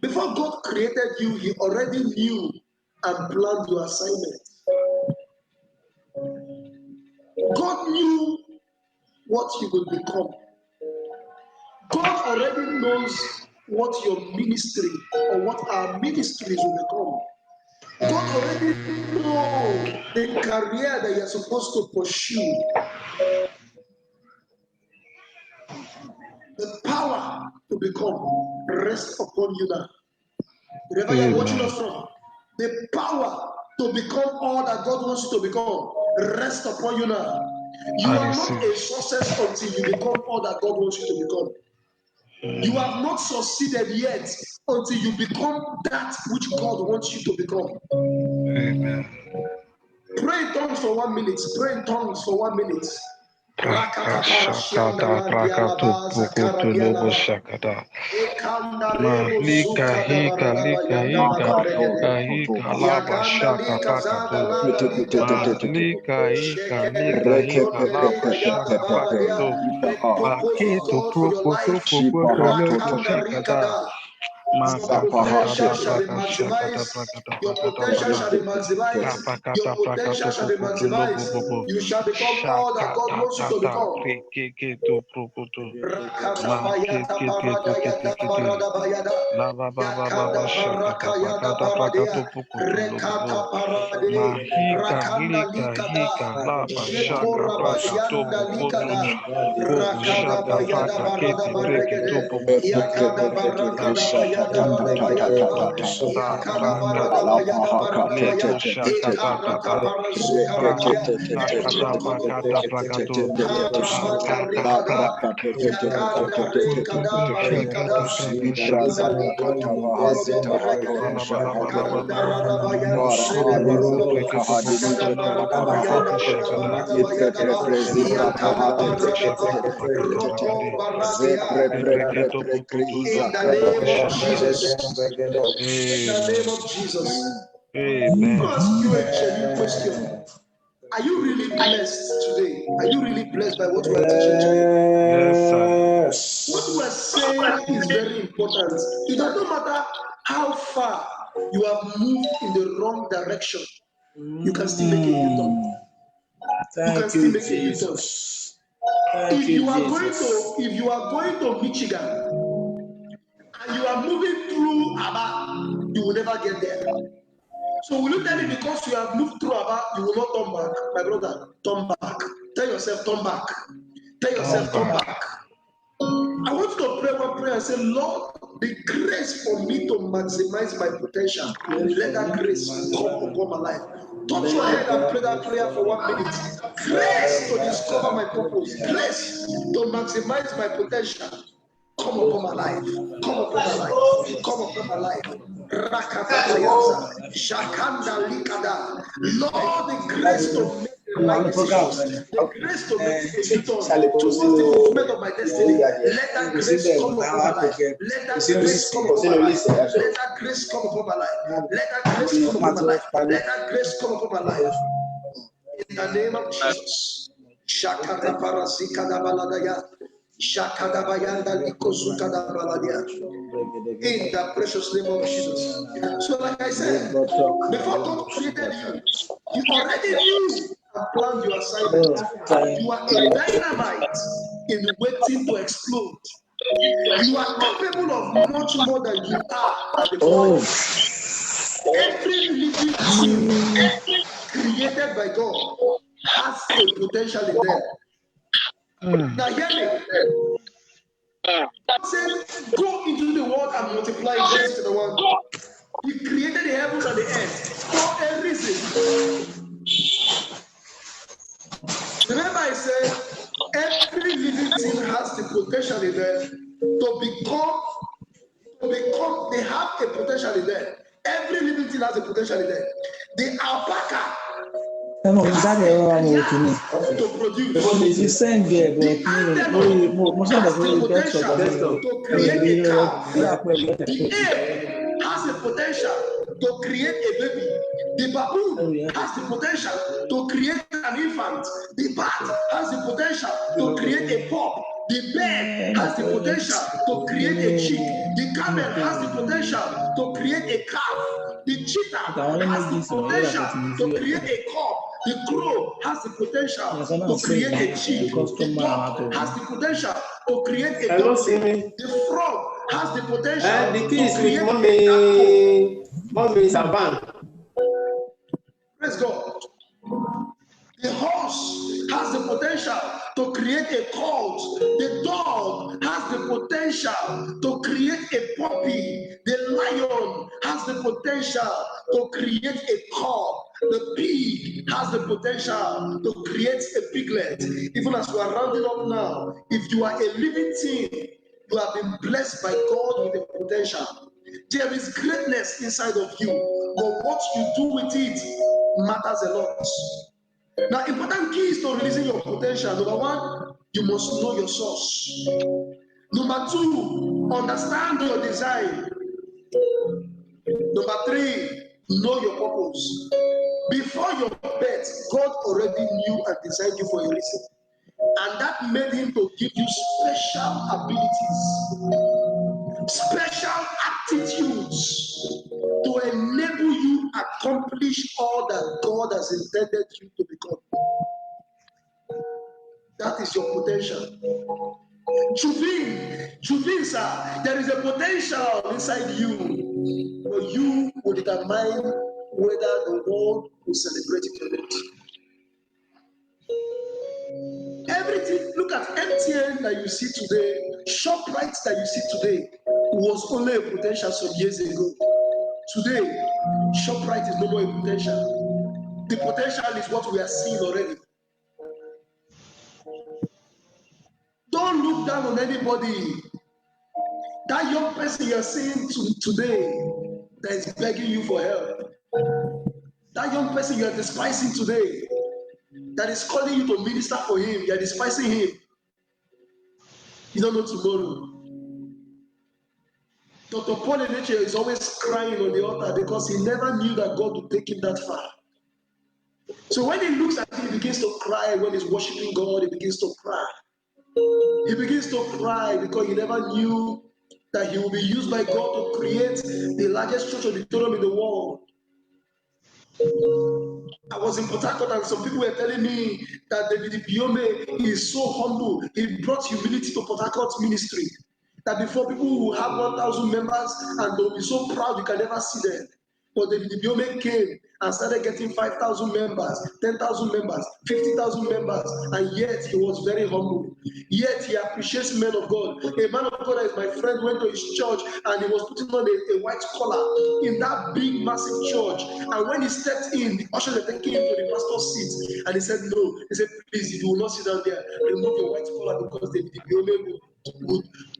Before God created you, He already knew and planned your assignment. God knew what you will become. God already knows what your ministry or what our ministries will become. God already knows the career that you're supposed to pursue. The power to become rests upon you now. Wherever you're watching us from, the power to become all that God wants you to become rests upon you now. You are not a success until you become all that God wants you to become. You have not succeeded yet until you become that which God wants you to become. Amen. Pray in tongues for 1 minute. Pray in tongues for 1 minute. Prakashakata prakato prokoto lobo shakata. Malika hika lika hika tuka hika laba shaka prakato. Malika hika lika hika laba shaka prakato. Paketo prokoto prokoto lobo shakata. Your potential shall be Shakata maximized. prakata Your prakata potential pata. shall be maximized. Your Kapakata potential prakato shall be prokoto lobo maximized. bobo. You shall become all that God Shakata wants you to tata become. prekeketo prokoto. Ma Rakatabayata kete paradayada kete baradabayada. la ba ba ba ba ba Yakada shakata barakayada prakata paradea. prakato prokoto Rekata lobo. parade. Ma hika Rakanda lika likada. hika la ba shaka Jekora prakato bayanda prokoto. likada. Bobo Rakada shaka bayada praka barada kete preketo baregede. prokoto. Yakada barakada bayada barabayada ba. Ta Yakada barada prakata. bayada barada baya. Leto shakata Ikarata tata. barazukaradia. Prakata prakata prakato. Shakata Karabakarikada, Yakada Rekada Barikada, Yakanda Likodo Mokorodo Baregede, Yakanda Radabayan Sedebaro, Yakada Baradabayanda Baradabayadaba, Yakada Baradaba, Roto Baradia. In the name of Jesus. In the name of Jesus. I want to Amen. ask you a genuine question. Are you really blessed today? Are you really blessed by what we are teaching today? Yes, sir. What we're saying is very important. It doesn't matter how far you have moved in the wrong direction, you can still make a U-turn. You can still make a U-turn. If you are going to Michigan and you are moving through Aba, you will never get there. So will you tell me because you have moved through Aba, you will not turn back? My brother, turn back. Tell yourself, turn back. Tell yourself, turn back. I want you to pray one prayer and say, Lord, the grace for me to maximize my potential, let that grace come upon my life. Touch your head and pray that prayer for 1 minute. Grace to discover my purpose, grace to maximize my potential. Come upon my life. Come upon my life. Come upon my life. Rakatapayaza. Shakanda likada. Lord, the grace to make the right decisions. The grace to make a U-turn towards the fulfillment of my destiny. Let that grace come upon my life. Let that grace come upon my life. Let that grace come upon my life. Let that grace come upon my life. Let that grace come upon my life. In the name of Jesus. Shakata parazikada baladaya. Shakada bayanda likozukada baladia. In the precious name of Jesus. So, like I said, before God created you, you already knew and planned your assignment. You are a dynamite in waiting to explode. You are capable of much more than you are at the moment. Every living thing created by God has a potential in them. Now, hear me. God said, go into the world and multiply in Genesis chapter 1. He created the heavens and the earth for a reason. Remember, I said, every living thing has the potential in them to become, they have a potential in them. Every living thing has a potential in them. The alpaca to produce. The antelope has the potential to create a calf. The ape has the potential to create a baby. The baboon has the potential to create an infant. The bat has the potential to create a pup. The bird has the potential to create a chick. The camel has the potential to create a calf. The cheetah has the potential to create a cock. The crow has the potential to create a chick. The dog has the potential to create a duckling. The frog has the potential the to kids create with a tadpole. mommy Saban. Praise God. The horse has the potential to create a colt. The dog has the potential to create a puppy. The lion has the potential to create a cub. The pig has the potential to create a piglet. Even as we are rounding up now, if you are a living thing, you have been blessed by God with a potential. There is greatness inside of you, but what you do with it matters a lot. Now, important keys to releasing your potential. Number one, you must know your source. Number two, understand your design. Number three, know your purpose. Before your birth, God already knew and designed you for a reason. And that made him to give you special abilities, special aptitudes to enable you accomplish all that God has intended you to become. That is your potential. Juvin, sir, there is a potential inside you, but you will determine whether the world will celebrate it or not. Everything, look at MTN that you see today, ShopRite that you see today, was only a potential some years ago. Today, ShopRite is no more a potential. The potential is what we are seeing already. Don't look down on anybody. That young person you're seeing today that is begging you for help. That young person you're despising today that is calling you to minister for him, you're despising him. You don't know tomorrow. Dr. Paul Eneche is always crying on the altar because he never knew that God would take him that far. So when he looks at it, he begins to cry. When he's worshiping God, he begins to cry. He begins to cry because he never knew that he will be used by God to create the largest church auditorium in the world. I was in Port Harcourt and some people were telling me that David Biome is so humble. He brought humility to Port Harcourt ministry. That before people will have 1,000 members and they'll be so proud you can never see them. But David Biome came and started getting 5,000 members, 10,000 members, 50,000 members, and yet he was very humble. Yet he appreciates men of God. A man of God that is my friend went to his church and he was putting on a white collar in that big, massive church. And when he stepped in, the ushers were taking him to the pastor's seat. And he said, no. He said, please, if you will not sit down there, remove your white collar because David Biome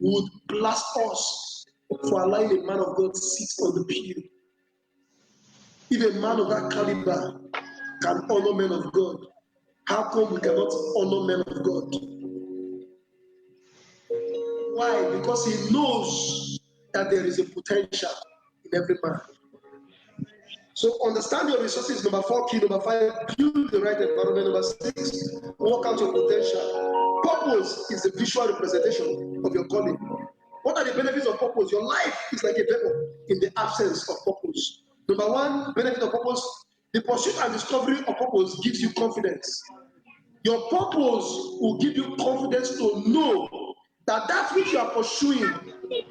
would blast us for allowing a man of God to sit on the pew. If a man of that caliber can honor men of God, how come we cannot honor men of God? Why? Because he knows that there is a potential in every man. So understand your resources, number 4 key. Number 5, build the right environment. Number 6, work out your potential. Purpose is the visual representation of your calling. What are the benefits of purpose? Your life is like a vapor in the absence of purpose. Number 1, benefit of purpose, the pursuit and discovery of purpose gives you confidence. Your purpose will give you confidence to know that that which you are pursuing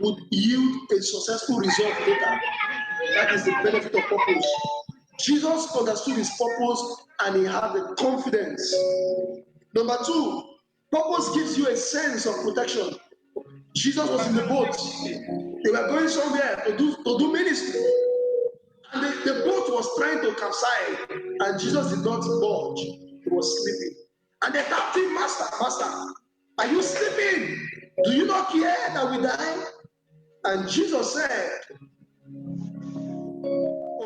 would yield a successful result later. That is the benefit of purpose. Jesus understood his purpose and he had the confidence. Number 2, purpose gives you a sense of protection. Jesus was in the boat. They were going somewhere to do ministry. And the boat was trying to capsize, and Jesus did not budge. He was sleeping. And they tapped him, Master, are you sleeping? Do you not care that we die? And Jesus said,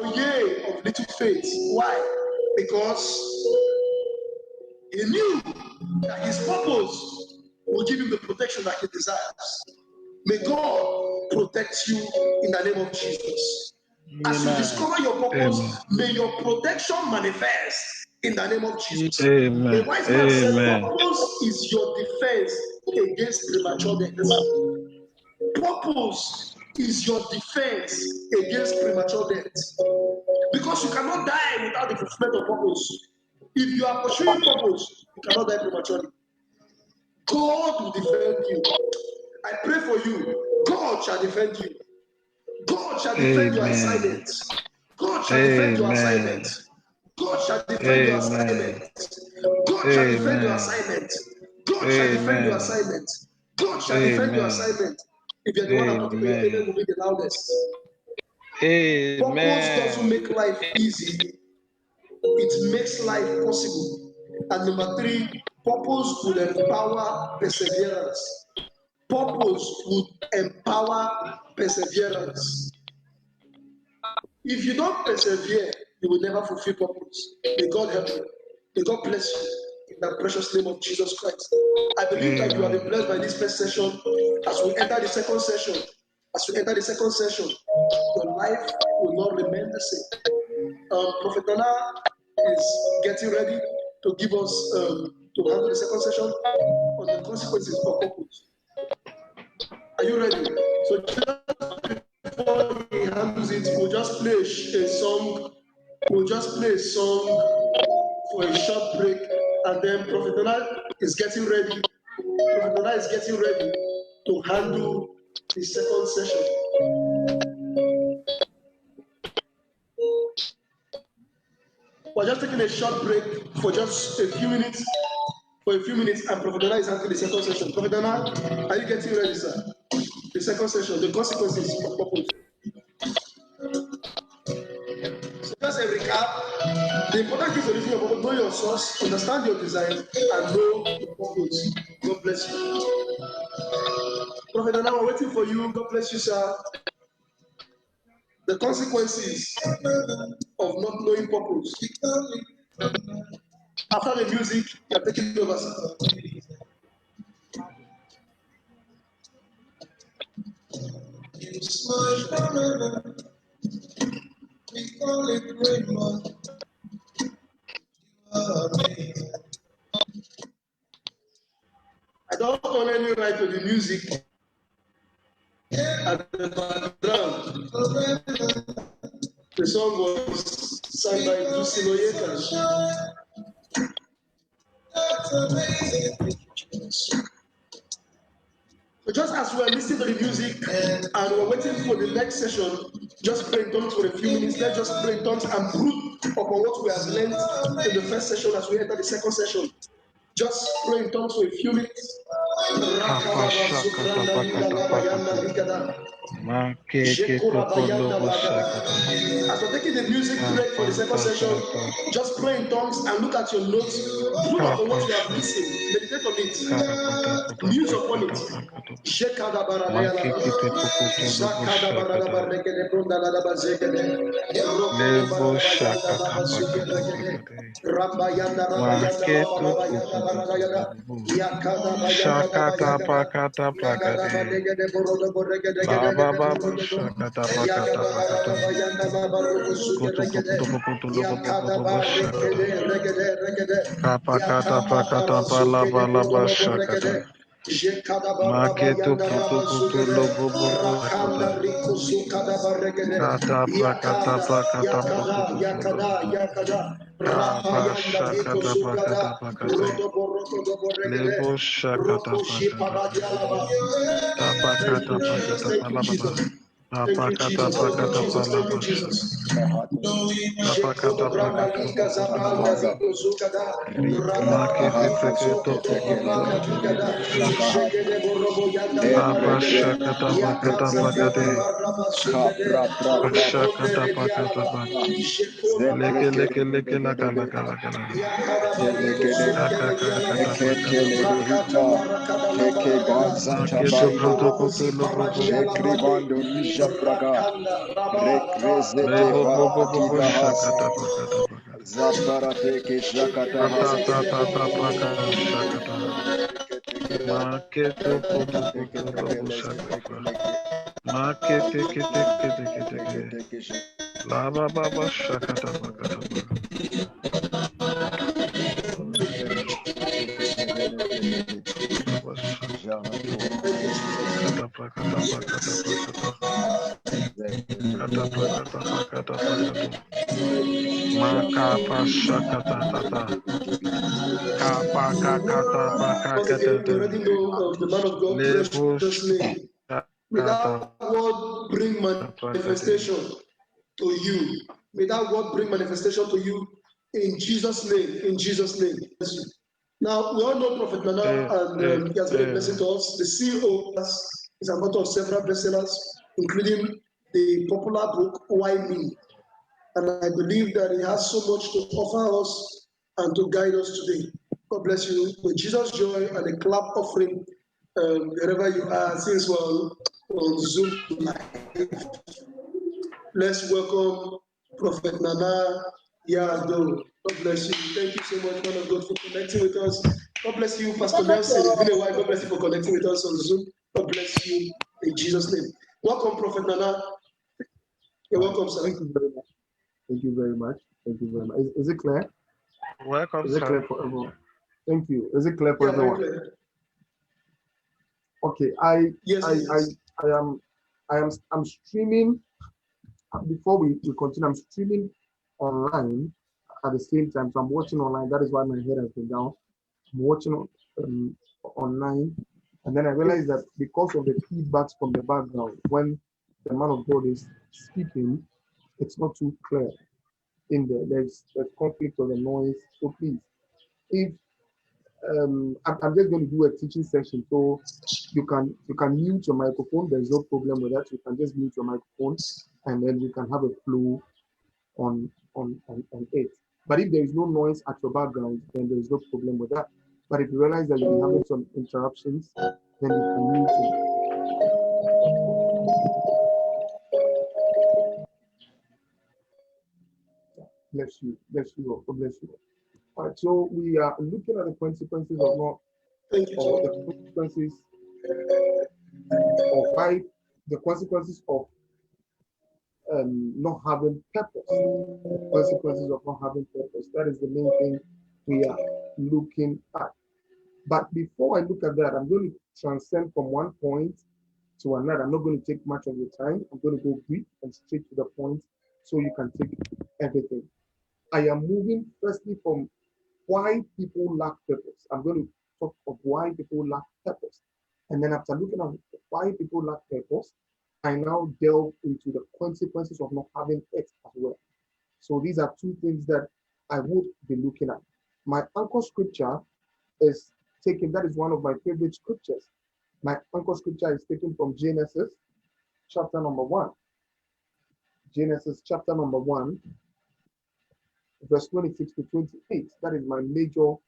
oh ye of little faith. Why? Because he knew that his purpose will give him the protection that he desires. May God protect you in the name of Jesus. As you discover your purpose, may your protection manifest in the name of Jesus. Amen. The wise man said, Amen. purpose is your defense against premature death. Purpose is your defense against premature death. Because you cannot die without the fulfillment of purpose. If you are pursuing purpose, you cannot die prematurely. God will defend you. I pray for you. God shall defend you. God shall defend your assignments. God shall defend your assignments. God shall defend your assignments. God shall defend your assignments. God shall defend your assignments. God shall defend your assignment. If you're the one I'm talking to, your amen will be the loudest. Purpose doesn't make life easy. It makes life possible. And number 3, purpose will empower perseverance. Purpose would empower perseverance. If you don't persevere, you will never fulfill purpose. May God help you. May God bless you in the precious name of Jesus Christ. I believe that you have been blessed by this first session. As we enter the second session, your life will not remain the same. Prophet Donna is getting ready to give us to handle the second session on the consequences of purpose. Are you ready? So just before he handles it, we'll just play a song. We'll just play a song for a short break, and then Prophet Donald is getting ready. Prophet Donald is getting ready to handle the second session. We're just taking a short break for just a few minutes. And Prophet Donald is handling the second session. Prophet Donald, are you getting ready, sir? The second session, the consequences of purpose. So just a recap. The important thing for living your purpose: know your source, understand your design, and know your purpose. God bless you. Prophet Donald, we're waiting for you. God bless you, sir. The consequences of not knowing purpose. After the music, you're taking it over, sir. You smile forever. We call it rainbow. You are amazing. I don't own any right to the music at the background. The song was sung by Lucy Loyeka. That's amazing. So just as we're listening to the music and we're waiting for the next session, just pray in tongues for a few minutes. Let's just pray in tongues and brood upon what we have learned in the first session as we enter the second session. Just pray in tongues for a few minutes. As we're taking the music break for the second session, just pray in tongues and look at your notes. Put upon what you have listened. Meditate on it. Muse upon it. Maketo puto lobo rakanda riko sukada baregede yakada rapayanda riko sukada rodo boroko do boregede roko shipada dialaba. Thank you, Jesus. Thank you, Jesus. Thank you, Jesus. Thank you, Jesus. Thank you, Jesus. Shekodo branda liga zabranda ligo zugada rababa ligo zokoto branda ligada shegede borobo yanda yakazakada baraba sugede rokonde redialaba shekoda leke yakada barigo zugede dialaba rakata barakada labarabada shekoda ziparadialaba rakanda rababa Zaparate ke shakata Once again, we already know the man of God, precious name. May that word bring manifestation to you. May that word bring manifestation to you in Jesus' name. In Jesus' name. Now, we all know Prophet Nana, and he has been a blessing to us. The CEO is an author of several bestsellers, including the popular book, Why Me? And I believe that he has so much to offer us and to guide us today. God bless you. With Jesus' joy and a clap offering, wherever you are, since we're on Zoom live, let's welcome Prophet Nana Yado. God bless you. Thank you so much, man of God, for connecting with us. God bless you, Pastor Nelson. It's been a while. God bless you for connecting with us on Zoom. God bless you in Jesus' name. Welcome, Prophet Nana. You're welcome, sir. Thank you very much. Thank you very much. Thank you very much. Is it clear? Welcome, Is it clear for everyone? Thank you. Is it clear for everyone? Clear. Okay. Yes, I'm streaming. Before we continue, I'm streaming online at the same time. So I'm watching online. That is why my head has been down. I'm watching online, and then I realized that because of the feedbacks from the background, when the man of God is speaking, it's not too clear in there. There's conflict of the noise. So please, if I'm just going to do a teaching session, so you can mute your microphone. There's no problem with that. You can just mute your microphone, and then we can have a flow on it. But if there is no noise at your background, then there is no problem with that. But if you realize that you're having some interruptions, then you can mute it. Bless you, bless you, God bless you. All right, so we are looking at the consequences of not, or the consequences of why, the consequences of not having purpose. The consequences of not having purpose. That is the main thing we are looking at. But before I look at that, I'm going to transcend from one point to another. I'm not going to take much of your time. I'm going to go brief and straight to the point so you can take everything. I am moving firstly from why people lack purpose. I'm going to talk of why people lack purpose. And then after looking at why people lack purpose, I now delve into the consequences of not having it as well. So these are two things that I would be looking at. My anchor scripture is taken, that is one of my favorite scriptures. My anchor scripture is taken from Genesis chapter number 1. Genesis chapter number 1, verse 26 to 28. That is my major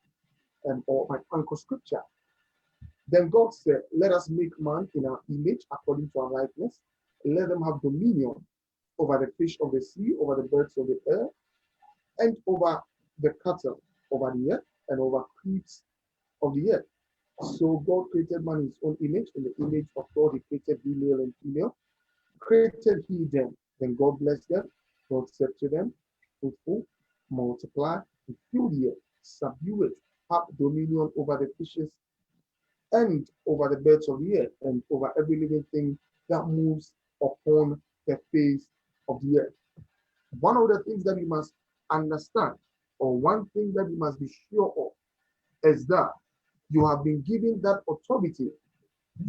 or my anchor scripture. Then God said, let us make man in our image according to our likeness, and let them have dominion over the fish of the sea, over the birds of the air, and over the cattle, over the earth, and over creeps of the earth. So God created man in his own image. In the image of God, he created male and female. Created he them. Then God blessed them. God said to them, fruitful, multiply, and fill the earth, subdue it, have dominion over the fishes and over the birds of the air, and over every living thing that moves upon the face of the earth. One of the things that you must understand, or one thing that you must be sure of, is that you have been given that authority,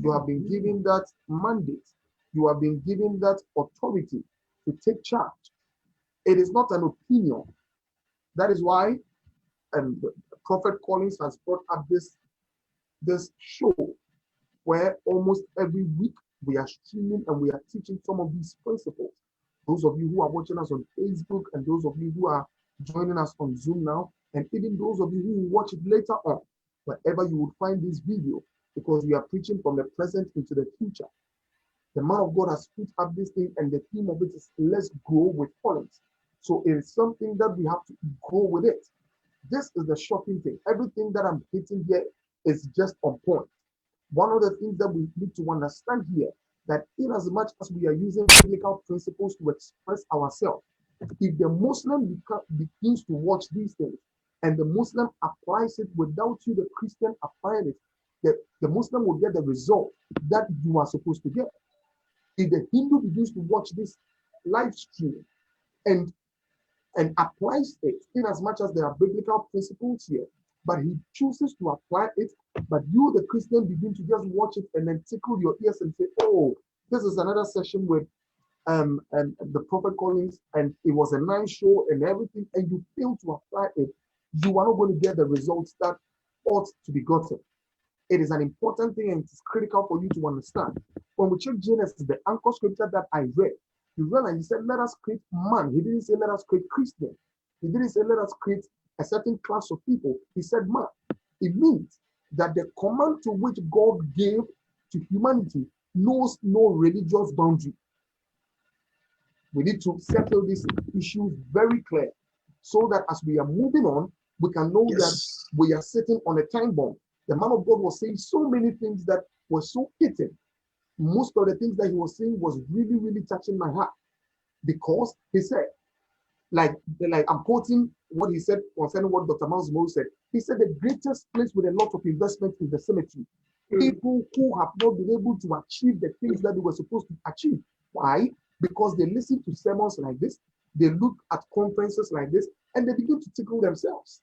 you have been given that mandate, you have been given that authority to take charge. It is not an opinion. That is why Prophet Collins has brought up this show where almost every week we are streaming and we are teaching some of these principles. Those of you who are watching us on Facebook, and those of you who are joining us on Zoom now, and even those of you who will watch it later on, wherever you would find this video, because we are preaching from the present into the future. The man of God has put up this thing, and the theme of it is let's grow with Collins. So it is something that we have to grow with it. This is the shocking thing. Everything that I'm hitting here is just on point. One of the things that we need to understand here, that in as much as we are using biblical principles to express ourselves, if the Muslim begins to watch these things and the Muslim applies it without you, the Christian, applying it, the Muslim will get the result that you are supposed to get. If the Hindu begins to watch this live stream and applies it, in as much as there are biblical principles here, but he chooses to apply it, but you, the Christian, begin to just watch it and then tickle your ears and say, oh, this is another session with and the Prophet Collins, and it was a nice show and everything, and you fail to apply it, you are not going to get the results that ought to be gotten. It is an important thing, and it's critical for you to understand. When we check Genesis, the anchor scripture that I read, you realize he said, let us create man. He didn't say, let us create Christian. He didn't say, let us create a certain class of people. He said, man. It means that the command to which God gave to humanity knows no religious boundary. We need to settle these issues very clear so that as we are moving on, we can know that we are sitting on a time bomb. The man of God was saying so many things that were so hitting. Most of the things that he was saying was really, really touching my heart, because he said, like I'm quoting what he said concerning what Dr. Miles Moore said. He said the greatest place with a lot of investment is the cemetery. People who have not been able to achieve the things that they were supposed to achieve. Why? Because they listen to sermons like this, they look at conferences like this, and they begin to tickle themselves.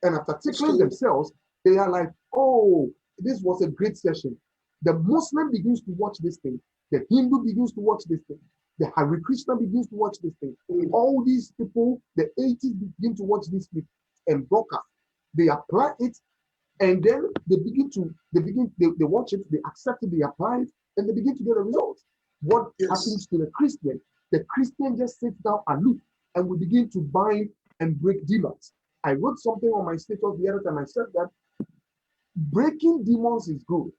And after tickling themselves, they are like, oh, this was a great session. The Muslim begins to watch this thing. The Hindu begins to watch this thing. The Hare Krishna begins to watch this thing. All these people, the atheists begin to watch this thing and broadcast. They apply it, and then they watch it, they accept it, they apply it, and they begin to get a result. What happens to the Christian? The Christian just sits down and look, and we begin to bind and break demons. I wrote something on my status the other time. I said that breaking demons is good.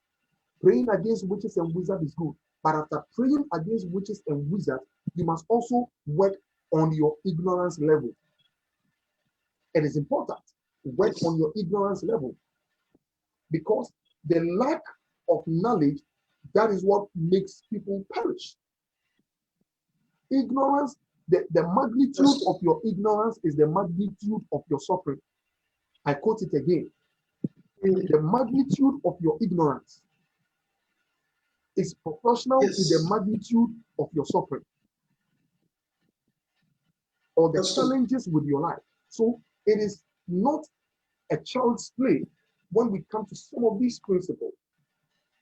Praying against witches and wizards is good. But after praying against witches and wizards, you must also work on your ignorance level. It is important to work on your ignorance level, because the lack of knowledge, that is what makes people perish. Ignorance, the magnitude of your ignorance is the magnitude of your suffering. I quote it again. The magnitude of your ignorance is proportional to the magnitude of your suffering or the challenges with your life. So it is not a child's play when we come to some of these principles.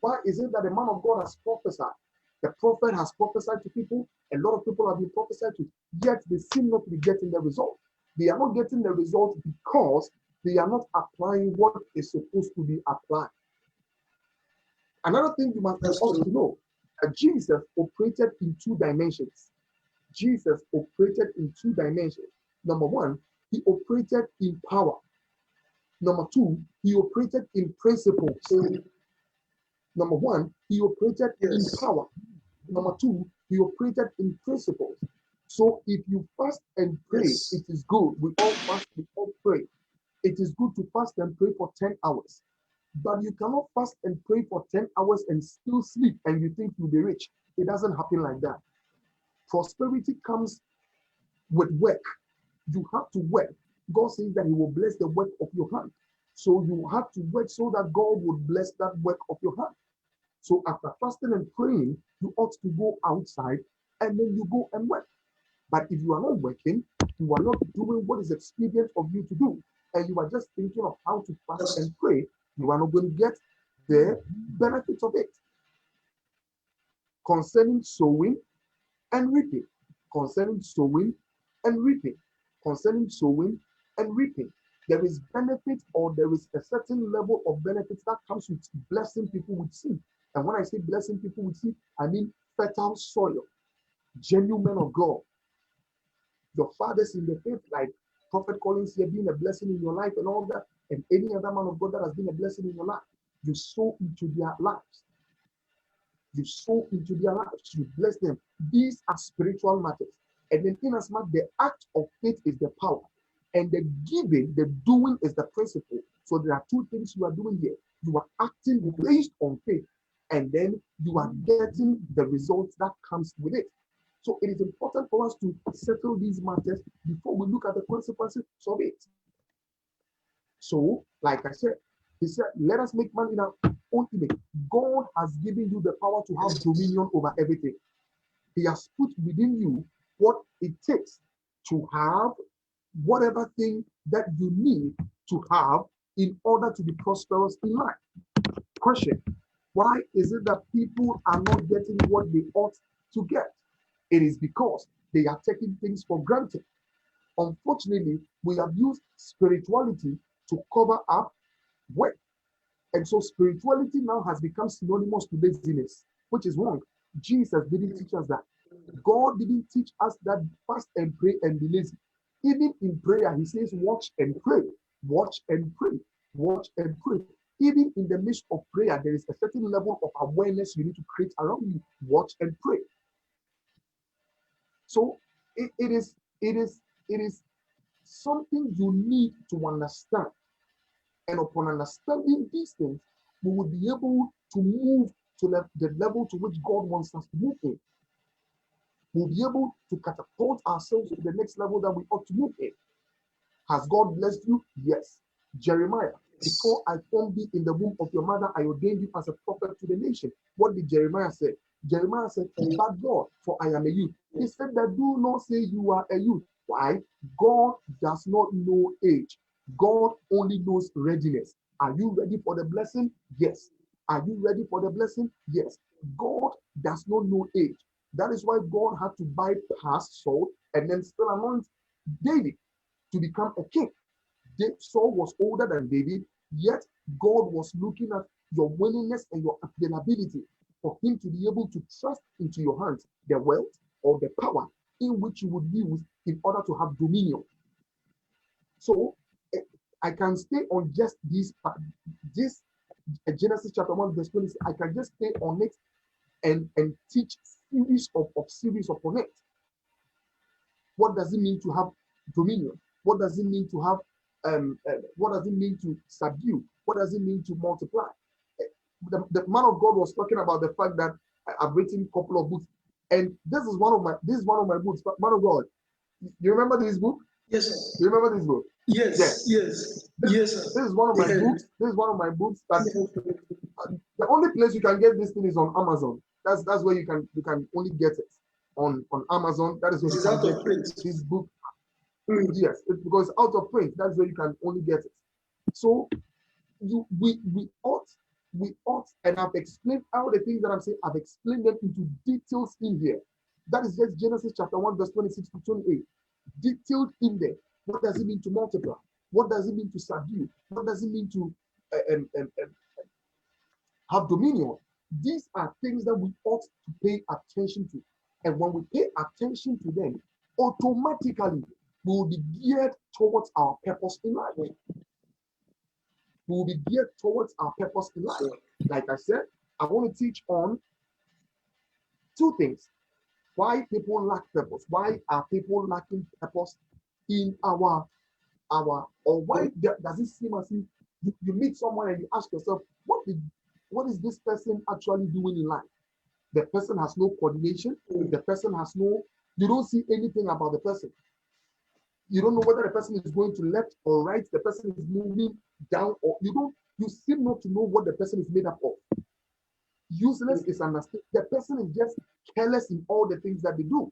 Why is it that the man of God has prophesied? The prophet has prophesied to people. A lot of people have been prophesied to, yet they seem not to be getting the result. They are not getting the result because they are not applying what is supposed to be applied. Another thing you must also know, that Jesus operated in two dimensions. Jesus operated in two dimensions. Number one, he operated in power. Number two, he operated in principles. Number one, he operated in power. Number two, he operated in principles. So if you fast and pray, it is good. We all fast, we all pray. It is good to fast and pray for 10 hours. But you cannot fast and pray for 10 hours and still sleep and you think you'll be rich. It doesn't happen like that. Prosperity comes with work. You have to work. God says that he will bless the work of your hand. So you have to work so that God will bless that work of your hand. So after fasting and praying, you ought to go outside and then you go and work. But if you are not working, you are not doing what is expedient of you to do, and you are just thinking of how to fast and pray, you are not going to get the benefits of it. Concerning sowing and reaping, concerning sowing and reaping, concerning sowing and reaping, there is benefit, or there is a certain level of benefits that comes with blessing people with seed. And when I say blessing people with seed, I mean fertile soil, genuine men of God. Your fathers in the faith, like Prophet Collins here, being a blessing in your life and all that, and any other man of God that has been a blessing in your life, you sow into their lives. You sow into their lives. You bless them. These are spiritual matters. And then in as much the act of faith is the power, and the giving, the doing is the principle. So there are two things you are doing here. You are acting based on faith, and then you are getting the results that comes with it. So it is important for us to settle these matters before we look at the consequences of it. So, like I said, He said, let us make man in our own image. God has given you the power to have dominion over everything. He has put within you what it takes to have whatever thing that you need to have in order to be prosperous in life. Question: why is it that people are not getting what they ought to get? It is because they are taking things for granted. Unfortunately, we have used spirituality to cover up work. And so spirituality now has become synonymous to laziness, which is wrong. Jesus didn't teach us that. God didn't teach us that fast and pray and be lazy. Even in prayer, he says, watch and pray, watch and pray, watch and pray. Even in the midst of prayer, there is a certain level of awareness you need to create around you. Watch and pray. So it is something you need to understand. And upon understanding these things, we will be able to move to the level to which God wants us to move in. We'll be able to catapult ourselves to the next level that we ought to move in. Has God blessed you? Yes. Jeremiah, before I formed thee in the womb of your mother, I ordained you as a prophet to the nation. What did Jeremiah say? Jeremiah said, but God, for I am a youth. He said that do not say you are a youth. Why? God does not know age. God only knows readiness. Are you ready for the blessing? Yes. Are you ready for the blessing? Yes. God does not know age. That is why God had to bypass Saul and then still anoint David to become a king. Saul was older than David, yet God was looking at your willingness and your availability for him to be able to trust into your hands the wealth or the power in which you would use in order to have dominion. So I can stay on just this Genesis chapter 1 verse 20. I can just stay on it and teach series upon it. What does it mean to have dominion? What does it mean to have what does it mean to subdue? What does it mean to multiply? The man of God was talking about the fact that I've written a couple of books, and this is one of my books. Man of God, you remember this book? Yes, sir. You remember this book? Yes, yes, yes, sir. This is one of my books. This is one of my books. But the only place you can get this thing is on Amazon. That's where you can only get it on Amazon. That is where you can get this book. Yes, because out of print, that's where you can only get it. So we ought, and I've explained all the things that I'm saying, I've explained them into details in here. That is just Genesis chapter 1, verse 26 to 28. Detailed in there. What does it mean to multiply? What does it mean to subdue? What does it mean to have dominion? These are things that we ought to pay attention to. And when we pay attention to them, automatically we will be geared towards our purpose in life. We will be geared towards our purpose in life. Like I said, I want to teach on two things. Why people lack purpose. Why are people lacking purpose in our or why does it seem as if you meet someone and you ask yourself, what is this person actually doing in life? The person has no coordination. The person has no, you don't see anything about the person. You don't know whether the person is going to left or right. The person is moving down, or you seem not to know what the person is made up of. Useless is understood. The person is just careless in all the things that they do.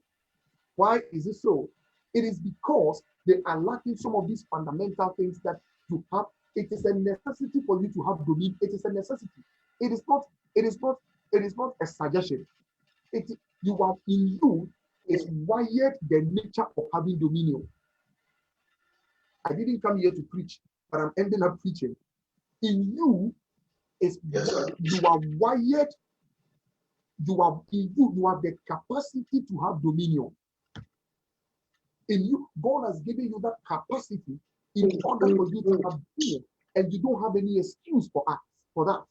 Why is it so? It is because they are lacking some of these fundamental things that you have. It is a necessity for you to have dominion. It is a necessity. It is not a suggestion. You are in you is wired the nature of having dominion. I didn't come here to preach, but I'm ending up preaching. In you is you are wired. You are in you. You have the capacity to have dominion. In you, God has given you that capacity in order for you to have dominion, and you don't have any excuse for that.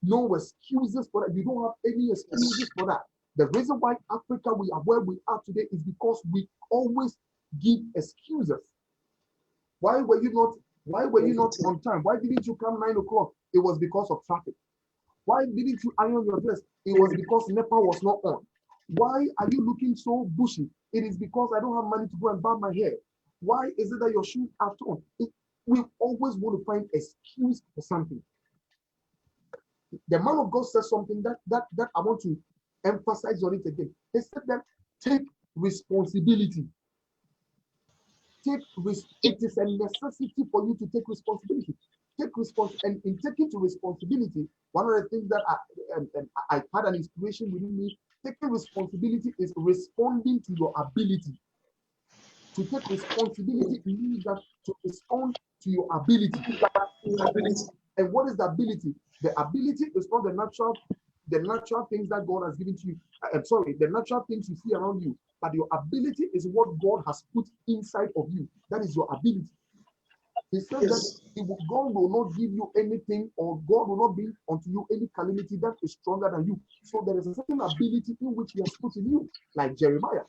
No excuses for that. You don't have any excuses for that. The reason why Africa we are where we are today is because we always give excuses. Why were you not on time? Why didn't you come 9 o'clock? It was because of traffic. Why didn't you iron your dress? It was because NEPA was not on. Why are you looking so bushy? It is because I don't have money to go and barb my hair. Why is it that your shoes are torn? we always want to find excuse for something. The man of God says something that I want to emphasize on it again. He said that take responsibility. It is a necessity for you to take responsibility. And in taking to responsibility, one of the things that I had an inspiration within me. Taking responsibility is responding to your ability. To take responsibility means that to respond to your ability. And what is the ability? The ability is not the natural things that God has given to you. I'm sorry, the natural things you see around you, but your ability is what God has put inside of you. That is your ability. He said that God will not give you anything, or God will not bring unto you any calamity that is stronger than you. So there is a certain ability in which He has put in you, like Jeremiah.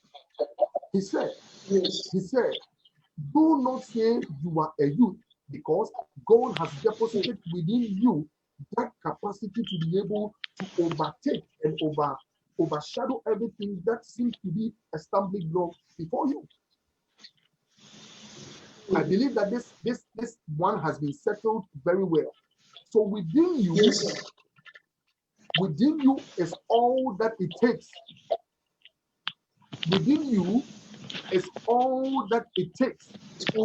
He said, do not say you are a youth, because God has deposited within you that capacity to be able to overtake and overshadow everything that seems to be a stumbling block before you. I believe that this one has been settled very well. So within you is all that it takes. Within you is all that it takes to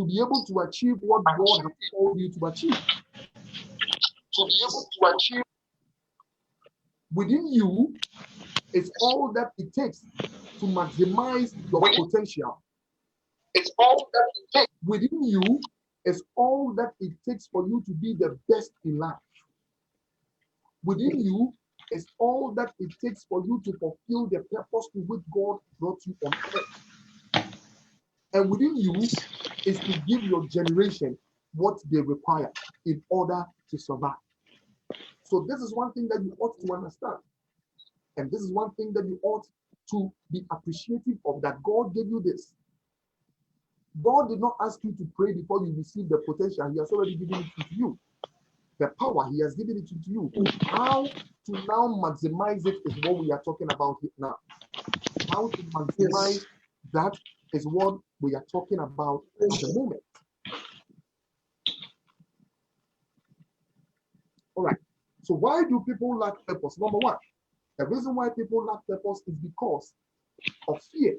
be able to achieve what God has called you to achieve. Within you is all that it takes to maximize your potential. Within you is all that it takes for you to be the best in life. Within you is all that it takes for you to fulfill the purpose to which God brought you on earth. And within you is to give your generation what they require in order to survive. So this is one thing that you ought to understand. And this is one thing that you ought to be appreciative of, that God gave you this. God did not ask you to pray before you receive the potential. He has already given it to you. The power, He has given it to you. How to now maximize it is what we are talking about now. How to maximize that is what we are talking about at the moment. All right. So why do people lack purpose? Number one, the reason why people lack purpose is because of fear.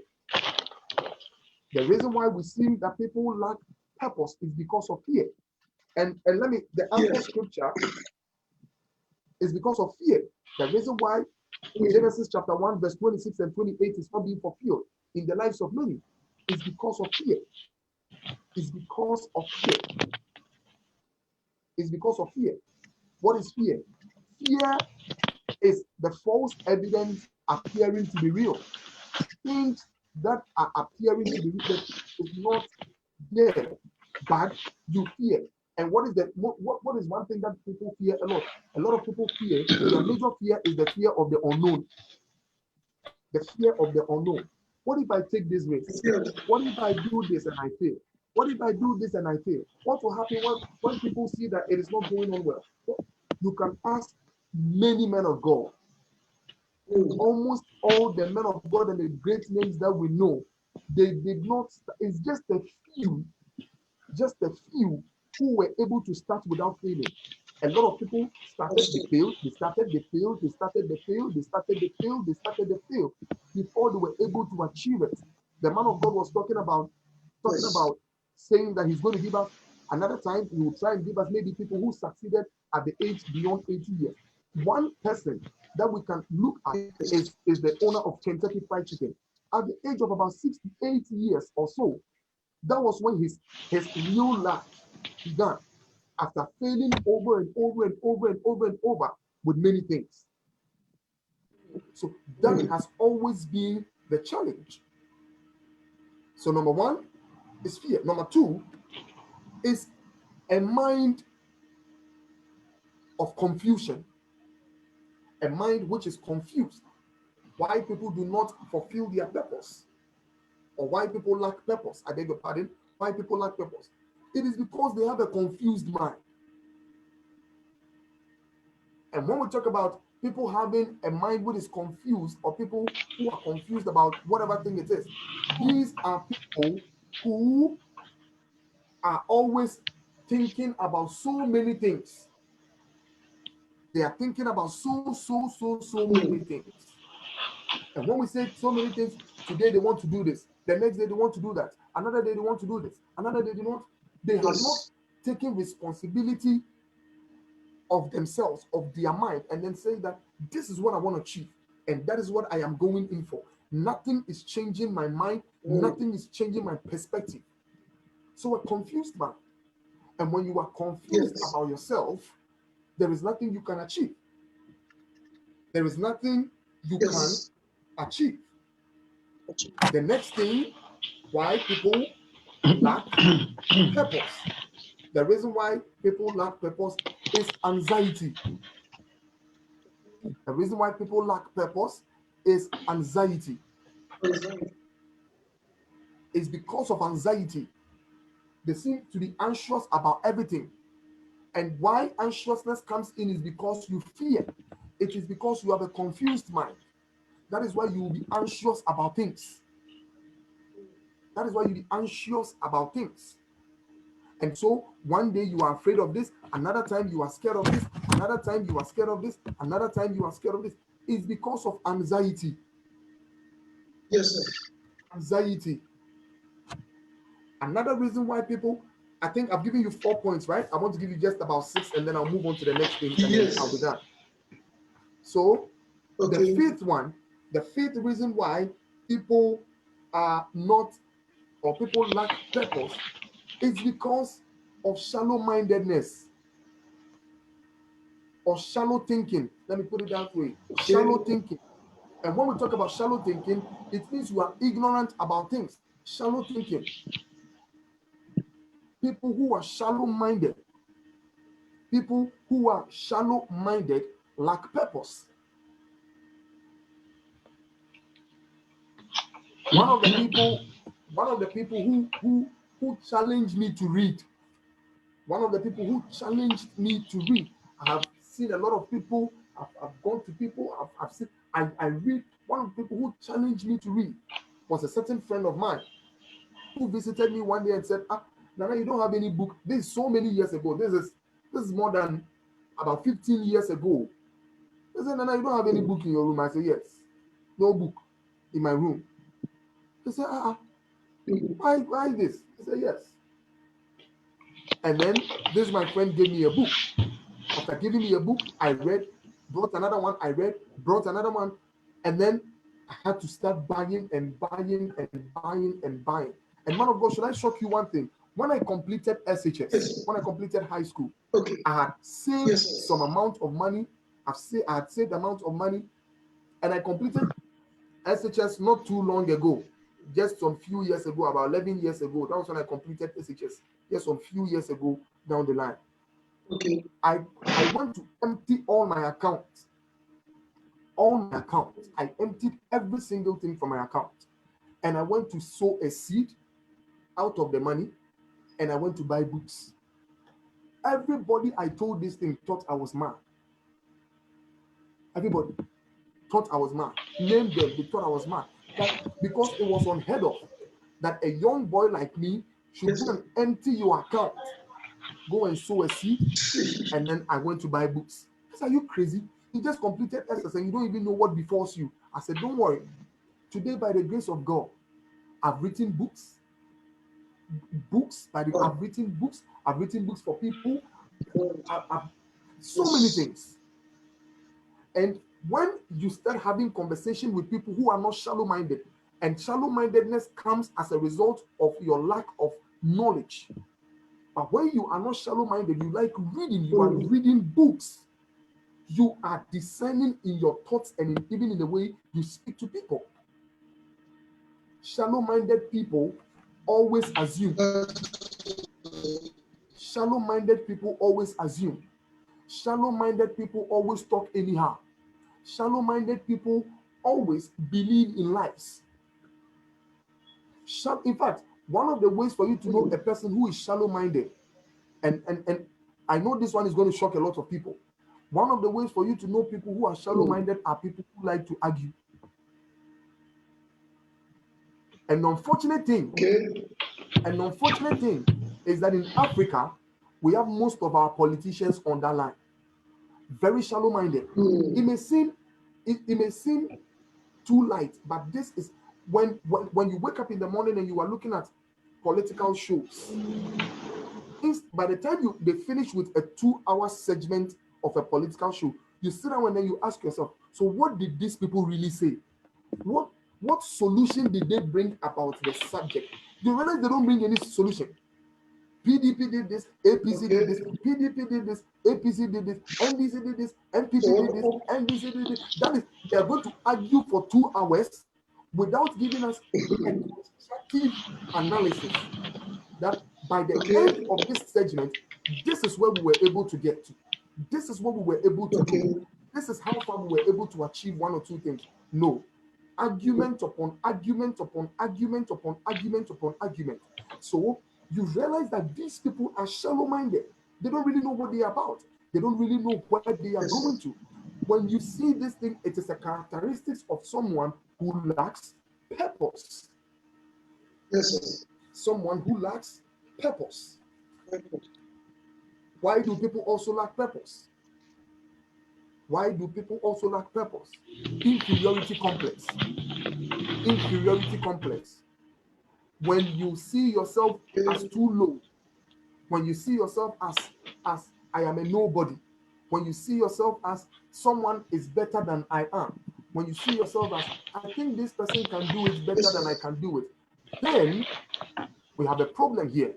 The reason why we see that people lack purpose is because of fear. And the answer scripture is because of fear. The reason why Genesis chapter 1, verse 26 and 28 is not being fulfilled in the lives of many is because of fear. It's because of fear. It's because of fear. What is fear? Fear is the false evidence appearing to be real. Things that are appearing to be real is not there, but you fear. And what is one thing that people fear a lot? A lot of people fear, their major fear is the fear of the unknown. The fear of the unknown. What if I take this risk? What if I do this and I fail? What if I do this and I fail? What will happen when people see that it is not going on well? You can ask many men of God. Almost all the men of God and the great names that we know, they did not, it's just a few who were able to start without failing. A lot of people started, they failed, they started, they failed, they started, they failed, they started, they failed, they started, they failed, before they were able to achieve it. The man of God was talking about saying that he's going to give us another time, he will try and give us maybe people who succeeded at the age beyond 80 years. One person that we can look at is the owner of Kentucky Fried Chicken. At the age of about 68 years or so, that was when his real life began, after failing over and over and over and over and over with many things. So that has always been the challenge. So number one is fear. Number two is a mind of confusion. A mind which is confused. Why people do not fulfill their purpose, or why people lack purpose. I beg your pardon. Why people lack purpose? It is because they have a confused mind. And when we talk about people having a mind which is confused, or people who are confused about whatever thing it is. These are people who are always thinking about so many things. They are thinking about so many things. And when we say so many things, today they want to do this, the next day they want to do that, another day they want to do this, another day they don't. They have not Yes. taken responsibility of themselves, of their mind, and then say that this is what I want to achieve, and that is what I am going in for. Nothing is changing my mind, Mm. nothing is changing my perspective. So a confused man. And when you are confused Yes. about yourself, there is nothing you can achieve. There is nothing you can Yes. achieve. The next thing why people lack purpose. The reason why people lack purpose is anxiety. The reason why people lack purpose is anxiety. It's because of anxiety. They seem to be anxious about everything. And why anxiousness comes in is because you fear. It is because you have a confused mind. That is why you will be anxious about things. That is why you'll be anxious about things. And so one day you are afraid of this, another time you are scared of this, another time you are scared of this, another time you are scared of this. It's because of anxiety. Yes, sir. Anxiety. Another reason why people, I think I've given you 4 points, right? I want to give you just about 6, and then I'll move on to the next thing, and then I'll be Yes. done. So the Okay. fifth one, the fifth reason why people are not, or people lack purpose, is because of shallow mindedness or shallow thinking. Let me put it that way, Okay. shallow thinking. And when we talk about shallow thinking, it means you are ignorant about things. Shallow thinking. People who are shallow minded, lack purpose. One of the people, who challenged me to read. One of the people who challenged me to read. I have seen a lot of people. I've gone to people. I've seen. I read. One of the people who challenged me to read was a certain friend of mine who visited me one day and said, "Ah, Nana, you don't have any book. This is so many years ago. This is more than about 15 years ago." He said, "Nana, you don't have any book in your room." I said, "Yes, no book in my room." He said, why this?" I said, "Yes." And then this my friend gave me a book. After giving me a book, I read, brought another one, I read, brought another one, and then I had to start buying and buying and buying and buying. And man of God, should I shock you one thing? When I completed SHS, Yes. when I completed high school, Okay. I had saved Yes, some sir. amount of money. I had saved amount of money, and I completed SHS not too long ago, just some few years ago, about 11 years ago. That was when I completed SHS, just some few years ago down the line. Okay. I went to empty all my accounts. All my accounts. I emptied every single thing from my account. And I went to sow a seed out of the money, and I went to buy books. Everybody I told this thing thought I was mad. Everybody thought I was mad. Name them, they thought I was mad. That because it was unheard of that a young boy like me should Yes, go sir. and empty your account, go and sow a seed, and then I went to buy books. I said, "Are you crazy? You just completed SS and you don't even know what befalls you." I said, "Don't worry. Today, by the grace of God, I've written books. I've written books. I've written books for people. So many Yes. things." And when you start having conversation with people who are not shallow-minded, and shallow-mindedness comes as a result of your lack of knowledge. But when you are not shallow-minded, you like reading, you are reading books. You are discerning in your thoughts and even in the way you speak to people. Shallow-minded people always assume. Shallow-minded people always assume. Shallow-minded people always talk anyhow. Shallow-minded people always believe in lies. In fact, one of the ways for you to know a person who is shallow-minded, and I know this one is going to shock a lot of people. One of the ways for you to know people who are shallow-minded are people who like to argue. An unfortunate thing is that in Africa, we have most of our politicians on that line. Very shallow-minded. It may seem too light, but this is when you wake up in the morning and you are looking at political shows. By the time they finish with a 2-hour segment of a political show, you sit down and then you ask yourself, so what did these people really say? What solution did they bring about the subject? You realize they don't bring any solution. PDP did this, APC did this, PDP did this, APC did this, NDC did this, NPP did this, NDC did this. That is, they are going to argue for 2 hours without giving us a constructive analysis. That by the end of this segment, this is where we were able to get to. This is what we were able to do. This is how far we were able to achieve one or two things. No. Argument upon argument upon argument upon argument upon argument. So you realize that these people are shallow-minded. They don't really know what they are about. They don't really know where they are going to. When you see this thing, it is a characteristic of someone who lacks purpose. Yes. Someone who lacks purpose. Why do people also lack purpose? Why do people also lack purpose? Inferiority complex. Inferiority complex. When you see yourself as too low, when you see yourself as I am a nobody, when you see yourself as someone is better than I am, when you see yourself as I think this person can do it better than I can do it, then we have a problem here.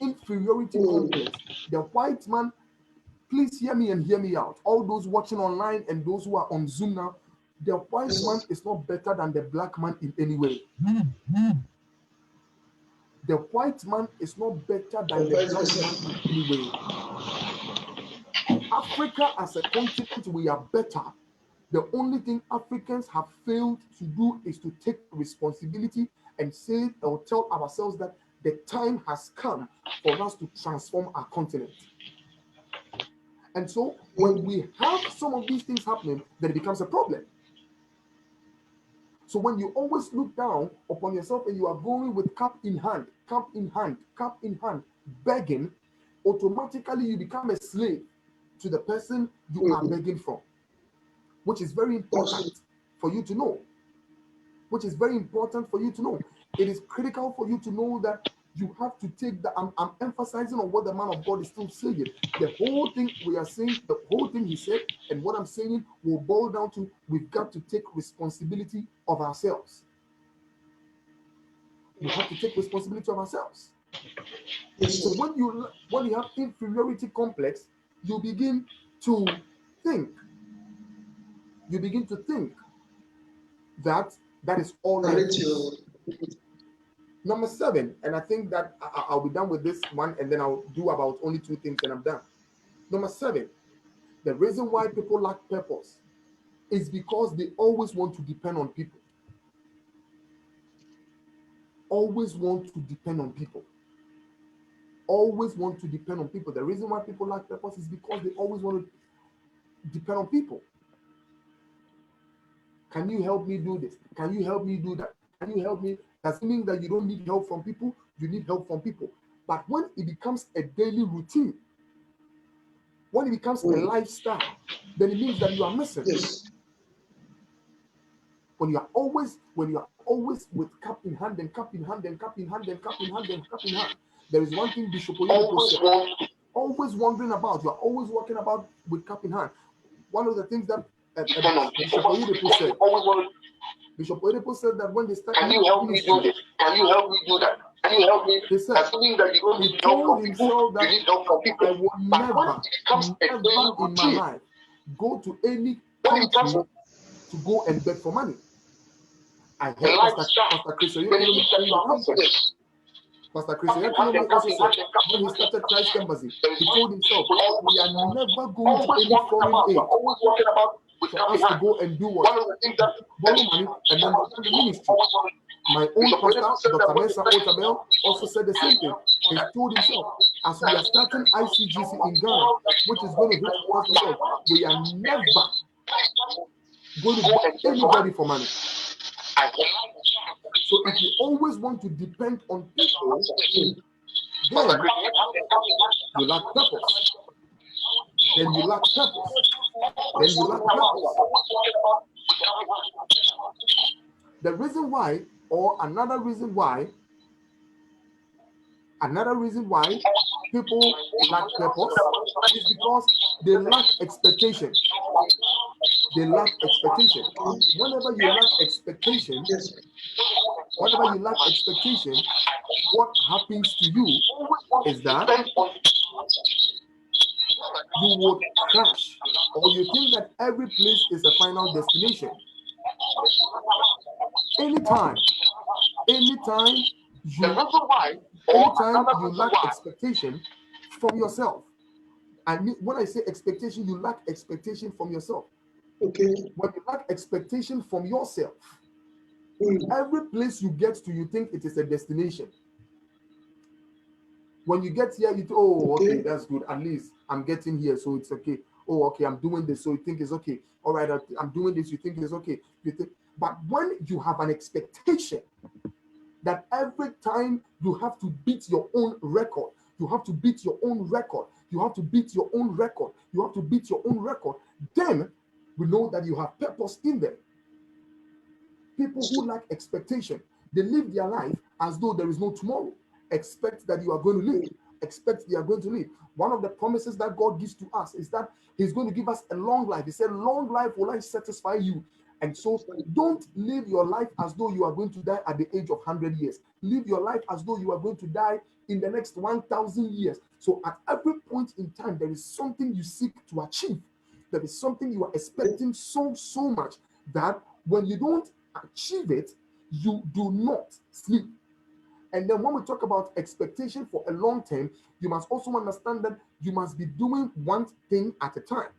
Inferiority complex. The white man, please hear me and hear me out. All those watching online and those who are on Zoom now, the white man is not better than the black man in any way. The white man is not better than the black man in any way. Africa as a continent, we are better. The only thing Africans have failed to do is to take responsibility and say or tell ourselves that the time has come for us to transform our continent. And so when we have some of these things happening, then it becomes a problem. So when you always look down upon yourself and you are going with cup in hand, begging, automatically you become a slave to the person you are begging from, which is very important for you to know. It is critical for you to know that you have to take the, I'm emphasizing on what the man of God is still saying. The whole thing we are saying, the whole thing he said, and what I'm saying will boil down to we've got to take responsibility of ourselves. We have to take responsibility of ourselves. So when you have inferiority complex, you begin to think. That is all I do. Number 7, and I think that I'll be done with this one, and then I'll do about only 2 things and I'm done. Number 7, the reason why people lack purpose is because they always want to depend on people. Always want to depend on people. The reason why people lack purpose is because they always want to depend on people. Can you help me do this? Can you help me do that? Can you help me? Does it mean that you don't need help from people? You need help from people. But when it becomes a daily routine, when it becomes a lifestyle, then it means that you are missing. Yes. When you are always with cup in hand and cup in hand and cup in hand and cup in hand and cup in hand, there is one thing Bishop Oyedepo said. Always wondering about. You are always walking about with cup in hand. One of the things that Bishop Oyedepo said that when they started, can you help me do this? Can you help me do that? Can you help me? He said, assuming that you don't need help from people, you need help from people. I will never in my life go to any country to go and beg for money. I heard Pastor Chris Oyekilome also said when he started Christ Embassy, he told himself, we are never going to any foreign aid for us to go and do what? Borrow money and then run the ministry. My own pastor, Dr. Mensa Otabel, also said the same thing. He told himself, as we are starting ICGC in Ghana, which is going to hit August the 3rd, we are never going to beg anybody for money. So if you always want to depend on people, then you lack purpose. Then you lack purpose. Then you lack purpose. The reason why, or another reason why people lack purpose is because they lack expectation. They lack expectation. Whenever you lack expectation, what happens to you is that you would crash, or you think that every place is a final destination. Anytime you lack expectation from yourself, and when I say expectation, you lack expectation from yourself. Okay. When you lack expectation from yourself, every place you get to, you think it is a destination. When you get here, you think, oh, okay, that's good. At least I'm getting here, so it's okay. Oh, okay, I'm doing this, so you think it's okay. All right, I'm doing this, you think it's okay. But when you have an expectation that every time you have to beat your own record, then we know that you have purpose in them. People who lack expectation, they live their life as though there is no tomorrow. Expect that you are going to live. Expect they are going to live. One of the promises that God gives to us is that He's going to give us a long life. He said, long life will I satisfy you. And so don't live your life as though you are going to die at the age of 100 years. Live your life as though you are going to die in the next 1,000 years. So at every point in time, there is something you seek to achieve. There is something you are expecting so much that when you don't achieve it, you do not sleep. And then when we talk about expectation for a long term, you must also understand that you must be doing one thing at a time.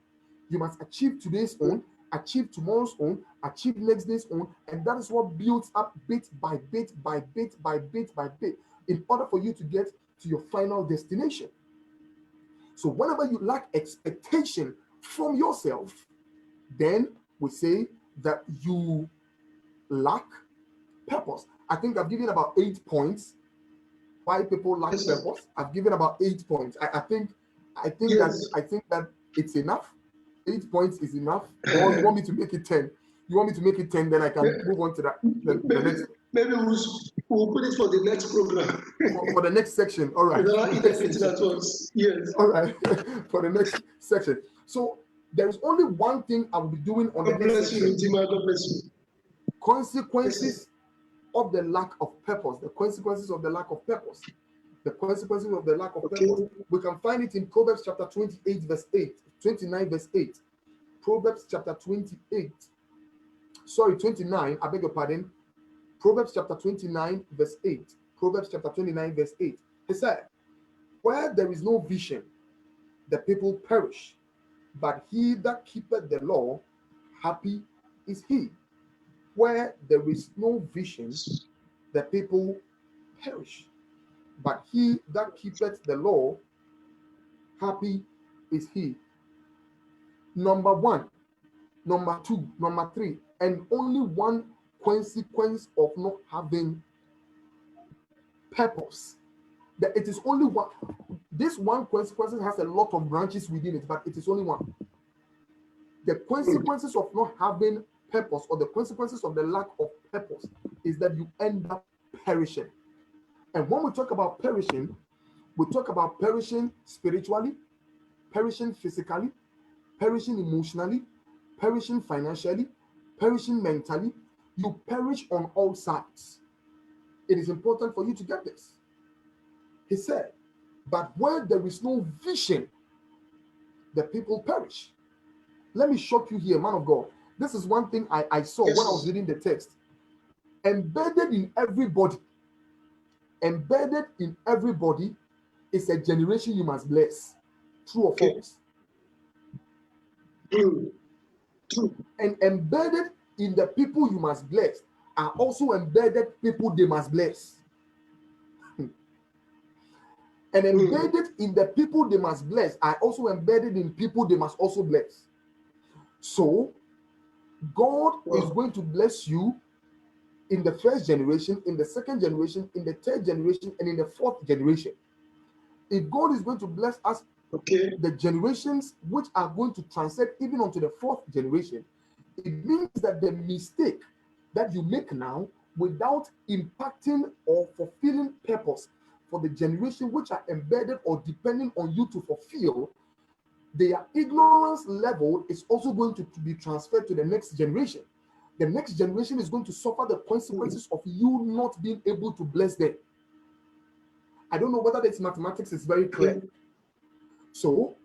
You must achieve today's own, achieve tomorrow's own, achieve next day's own, and that is what builds up bit by bit in order for you to get to your final destination. So whenever you lack expectation from yourself, then we say that you lack purpose. I think I've given about 8 points why people lack purpose. I've given about 8 points. I think that it's enough. 8 points is enough. Or you want me to make it 10? You want me to make it 10? Then I can move on to that. The next. Maybe we'll put it for the next program. For the next section. All right. Yes. All right. For the next section. So there is only one thing I will be doing on the next section. God bless you. Consequences of the lack of purpose. The consequences of the lack of purpose. The consequences of the lack of purpose. We can find it in Proverbs chapter 28, verse 8. 29, verse 8. Proverbs chapter 29. I beg your pardon. Proverbs chapter 29, verse 8. Proverbs chapter 29, verse 8. He said, where there is no vision, the people perish. But he that keepeth the law, happy is he. Where there is no vision, the people perish. But he that keepeth the law, happy is he. Number one, number two, number three, and only one consequence of not having purpose. That it is only one. This one consequence has a lot of branches within it, but it is only one. The consequences of not having purpose, or the consequences of the lack of purpose, is that you end up perishing. And when we talk about perishing, we talk about perishing spiritually, perishing physically, perishing emotionally, perishing financially, perishing mentally. You perish on all sides. It is important for you to get this. He said, but where there is no vision, the people perish. Let me shock you here, man of God. This is one thing I saw when I was reading the text. Embedded in everybody is a generation you must bless. True or false? True. And embedded in the people you must bless are also embedded people they must bless. And embedded in the people they must bless, I also embedded in people they must also bless. So God is going to bless you in the first generation, in the second generation, in the third generation, and in the fourth generation. If God is going to bless us, the generations which are going to transcend even onto the fourth generation, it means that the mistake that you make now without impacting or fulfilling purpose for the generation which are embedded or depending on you to fulfill, their ignorance level is also going to be transferred to the next generation. The next generation is going to suffer the consequences of you not being able to bless them. I don't know whether this mathematics is very clear. So,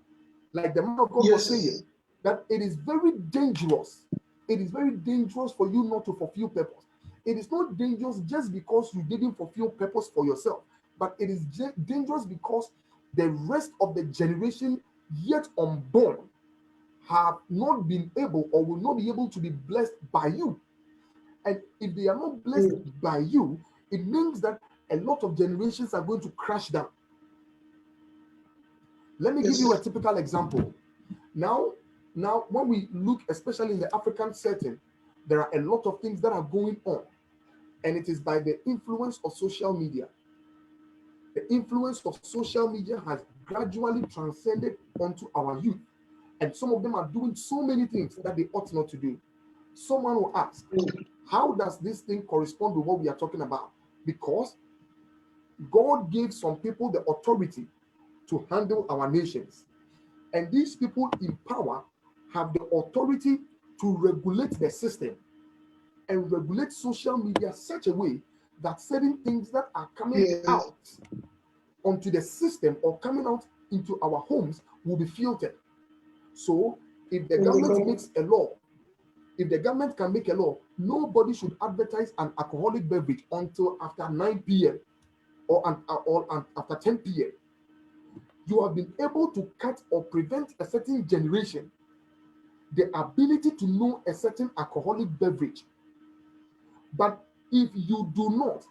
like the man of God was saying, that it is very dangerous. It is very dangerous for you not to fulfill purpose. It is not dangerous just because you didn't fulfill purpose for yourself, but it is dangerous because the rest of the generation yet unborn have not been able or will not be able to be blessed by you. And if they are not blessed by you, it means that a lot of generations are going to crash down. Let me give you a typical example. Now, when we look, especially in the African setting, there are a lot of things that are going on, and it is by the influence of social media. The influence of social media has gradually transcended onto our youth, and some of them are doing so many things that they ought not to do. Someone will ask, how does this thing correspond with what we are talking about? Because God gave some people the authority to handle our nations. And these people in power have the authority to regulate the system and regulate social media such a way that certain things that are coming out onto the system or coming out into our homes will be filtered. So if the government makes a law, if the government can make a law, nobody should advertise an alcoholic beverage until after 9 p.m. or after 10 p.m. You have been able to cut or prevent a certain generation the ability to know a certain alcoholic beverage. But if you do not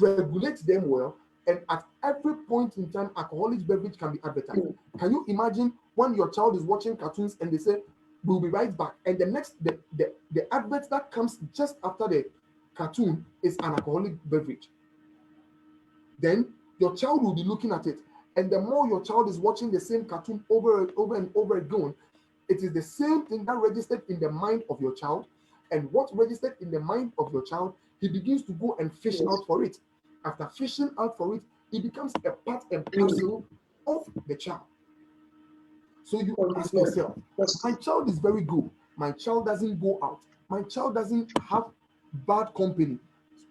regulate them well, and at every point in time, alcoholic beverage can be advertised. Can you imagine when your child is watching cartoons and they say, we'll be right back, and the advert that comes just after the cartoon is an alcoholic beverage? Then your child will be looking at it, and the more your child is watching the same cartoon over and over again, it is the same thing that registered in the mind of your child, and what registered in the mind of your child, he begins to go and fish out for it. After fishing out for it, it becomes a part and parcel of the child. So you ask yourself, my child is very good. My child doesn't go out. My child doesn't have bad company.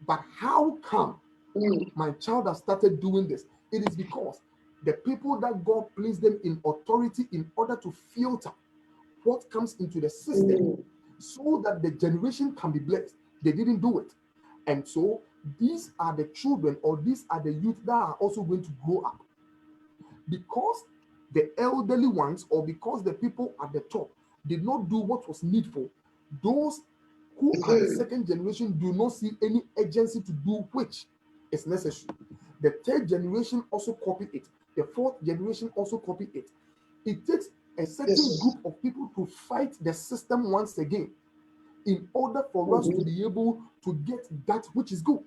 But how come my child has started doing this? It is because the people that God placed them in authority in order to filter what comes into the system so that the generation can be blessed, they didn't do it. And so these are the children, or these are the youth that are also going to grow up. Because the elderly ones, or because the people at the top did not do what was needful, those who are the second generation do not see any urgency to do which is necessary. The third generation also copied it. The fourth generation also copied it. It takes a certain group of people to fight the system once again in order for us to be able to get that which is good.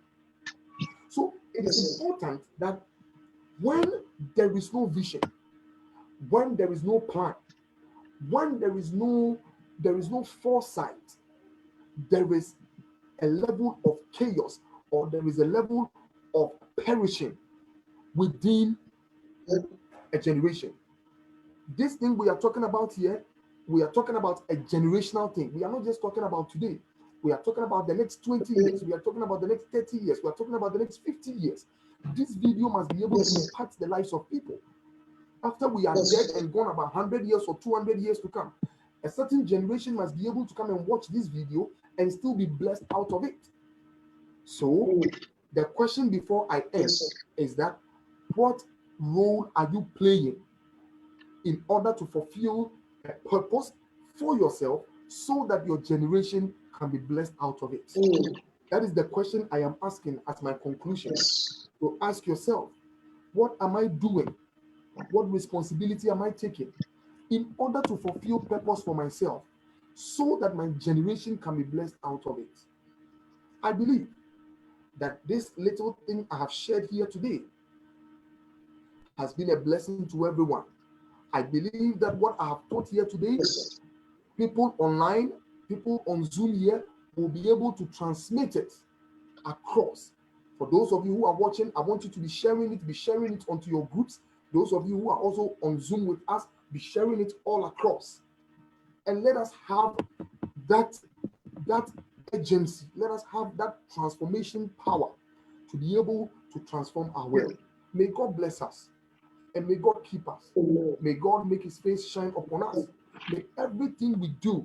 So it is important that when there is no vision, when there is no plan, when there is no foresight, there is a level of chaos, or there is a level of perishing within a generation. This thing we are talking about here, we are talking about a generational thing. We are not just talking about today. We are talking about the next 20 years. We are talking about the next 30 years. We are talking about the next 50 years. This video must be able to impact the lives of people. After we are dead and gone about 100 years or 200 years to come, a certain generation must be able to come and watch this video and still be blessed out of it. So the question before I end is that, what role are you playing in order to fulfill a purpose for yourself so that your generation can be blessed out of it? That is the question I am asking as my conclusion. So ask yourself, What am I doing? What responsibility am I taking in order to fulfill purpose for myself so that my generation can be blessed out of it? I believe that this little thing I have shared here today has been a blessing to everyone. I believe that what I have taught here today, people online, people on Zoom here will be able to transmit it across. For those of you who are watching, I want you to be sharing it onto your groups. Those of you who are also on Zoom with us, be sharing it all across. And let us have that agency. Let us have that transformation power to be able to transform our world. May God bless us and may God keep us. May God make his face shine upon us. May everything we do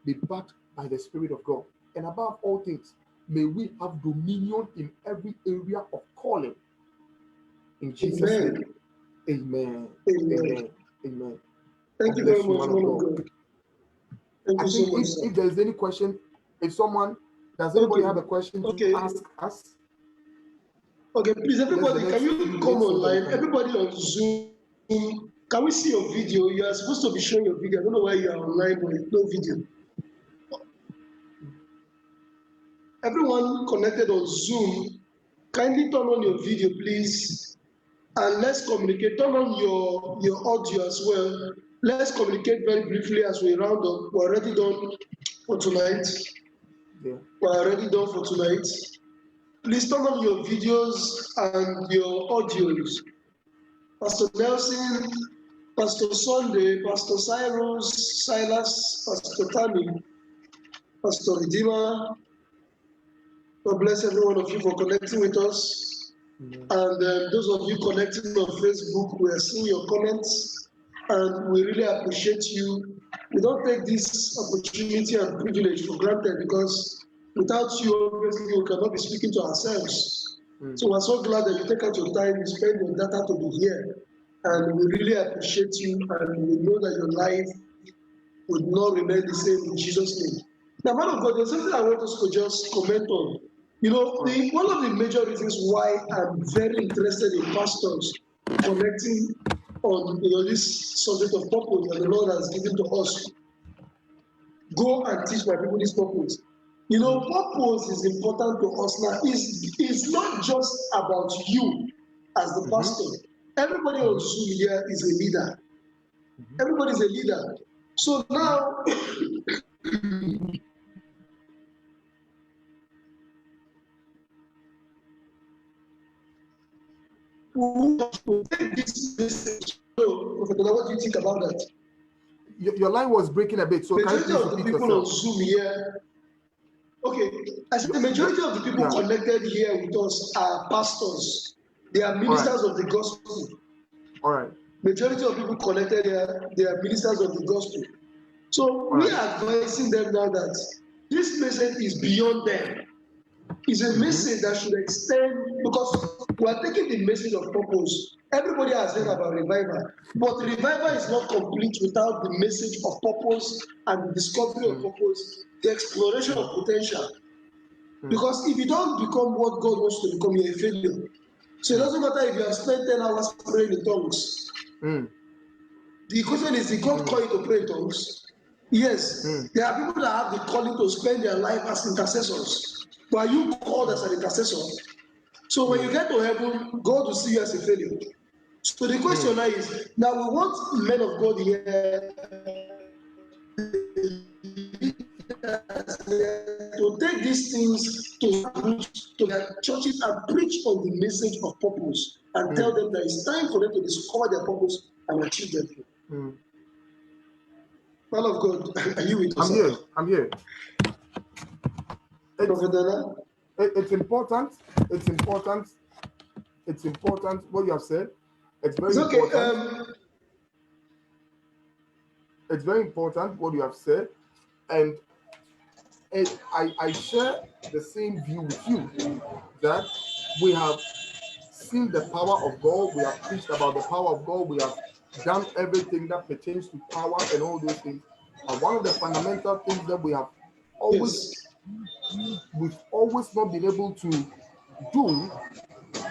be backed by the Spirit of God. And above all things, may we have dominion in every area of calling. In Jesus' name. Amen. Amen. Amen. Thank you very much, man of God. Thank you so much, sir. If there's any question, does anybody have a question to ask us? Okay, please, everybody, can you come online? Everybody on Zoom, can we see your video? You are supposed to be showing your video. I don't know why you are online, but no video. Everyone connected on Zoom, kindly turn on your video, please, and let's communicate. Turn on your audio as well. Let's communicate very briefly as we round up. We're already done for tonight. Yeah. We're already done for tonight. Please turn on your videos and your audios. Pastor Nelson, Pastor Sunday, Pastor Cyrus, Silas, Pastor Tammy, Pastor Redeemer. God bless every one of you for connecting with us. And those of you connecting on Facebook, we are seeing your comments and we really appreciate you. We don't take this opportunity and privilege for granted because without you, obviously, we cannot be speaking to ourselves. So we're so glad that you take out your time, you spend your data to be here. And we really appreciate you and we know that your life would not remain the same in Jesus' name. Now, man of God, there's something I want us to just comment on. You know, one of the major reasons why I'm very interested in pastors connecting on this subject of purpose that the Lord has given to us. Go and teach my people this purpose. You know, purpose is important to us now. It's not just about you as the pastor. Everybody on Zoom here is a leader. Everybody is a leader. So now, take this message. So, Prophet, what do you think about that? Your line was breaking a bit, so can you please majority of the repeat people yourself? on Zoom here. Okay, I said the majority of the people connected here with us are pastors. They are ministers of the gospel. All right. Majority of people connected here, they are ministers of the gospel. So we are advising them now that this message is beyond them. It's a message that should extend, because we are taking the message of purpose. Everybody has heard about revival, but revival is not complete without the message of purpose and the discovery of purpose, the exploration of potential. Because if you don't become what God wants to become, you're a failure. So it doesn't matter if you have spent 10 hours praying in tongues. The question is, did God call you to pray in tongues? Yes. There are people that have the calling to spend their life as intercessors. But are you called as an intercessor? So when you get to heaven, God will see you as a failure. So the question now is, now we want men of God here to take these things to their churches and preach on the message of purpose and tell them that it's time for them to discover their purpose and achieve them. Man of God, are you with us? I'm here. It's important. It's important what you have said. It's very important. It's very important what you have said. And I share the same view with you, that we have seen the power of God. We have preached about the power of God. We have done everything that pertains to power and all those things. And one of the fundamental things that we have we've always not been able to do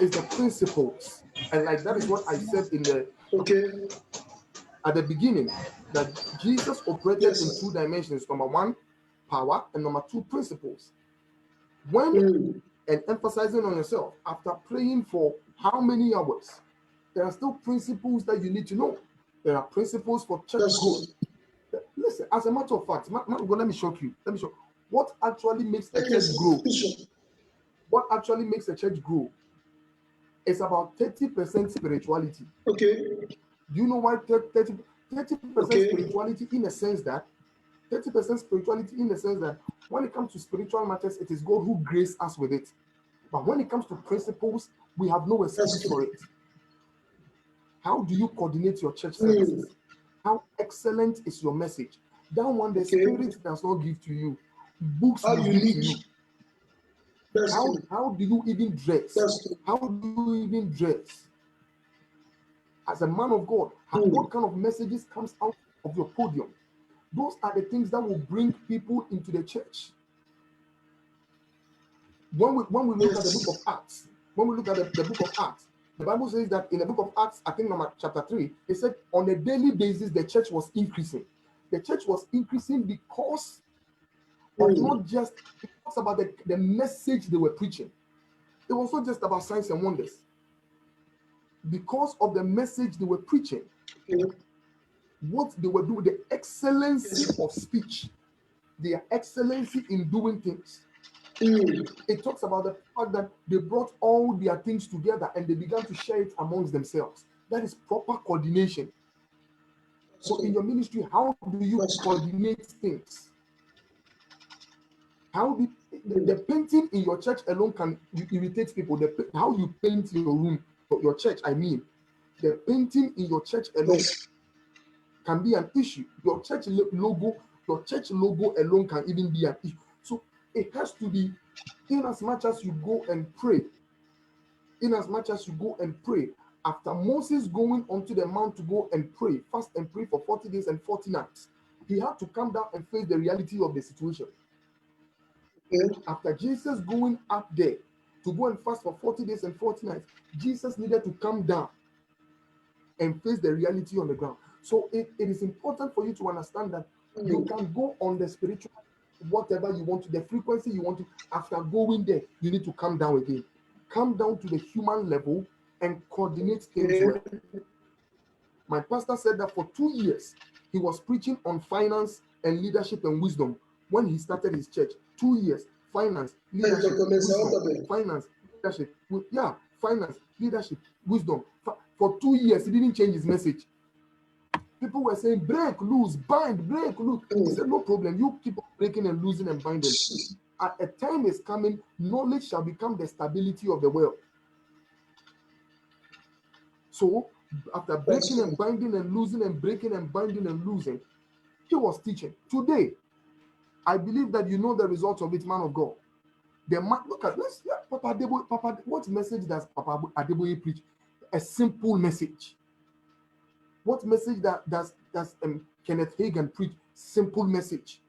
is the principles. And like that is what I said Okay. at the beginning, that Jesus operated in two dimensions. Number one, power, and number two, principles. When and emphasizing on yourself after praying for how many hours, there are still principles that you need to know. There are principles for church growth. Listen, as a matter of fact, let me shock you. Let me show what actually makes a church grow. What actually makes a church grow is about 30% spirituality. Okay. Do you know why 30% spirituality in a sense that 30% spirituality in the sense that when it comes to spiritual matters, it is God who graced us with it. But when it comes to principles, we have no excuse for it. How do you coordinate your church services? How excellent is your message? That one the Spirit does not give to you. Books will give to you. How do you even dress? How do you even dress? As a man of God, what kind of messages comes out of your podium? Those are the things that will bring people into the church. When we look at the book of Acts, the book of Acts, the Bible says that in the book of Acts, I think chapter 3, it said on a daily basis the church was increasing. The church was increasing because of not just, it talks about the message they were preaching. It was not just about signs and wonders. Because of the message they were preaching, what they were doing, the excellency of speech, their excellency in doing things. It talks about the fact that they brought all their things together and they began to share it amongst themselves. That is proper coordination. So in your ministry, how do you coordinate things? How do the painting in your church alone can irritate people? How you paint your room, your church, I mean, the painting in your church alone can be an issue. Your church logo alone can even be an issue. So it has to be, in as much as you go and pray, after Moses going onto the mount to go and pray, fast and pray for 40 days and 40 nights, he had to come down and face the reality of the situation. After Jesus going up there to go and fast for 40 days and 40 nights, Jesus needed to come down and face the reality on the ground. So it is important for you to understand that you can go on the spiritual, whatever you want to, the frequency you want to. After going there, you need to come down again. Come down to the human level and coordinate things well. My pastor said that for 2 years, he was preaching on finance and leadership and wisdom when he started his church. 2 years, finance, leadership, wisdom, finance, leadership, finance, leadership, wisdom. For 2 years, he didn't change his message. People were saying, break, loose, bind, break, loose. He said, no problem. You keep on breaking and losing and binding. At a time is coming, knowledge shall become the stability of the world. So, after breaking and binding and losing and breaking and binding and losing, he was teaching. Today, I believe that you know the results of it, man of God. The man, look at this. Papa Adeboye, what message does Papa Adeboye preach? A simple message. What message does Kenneth Hagin preach? Simple message.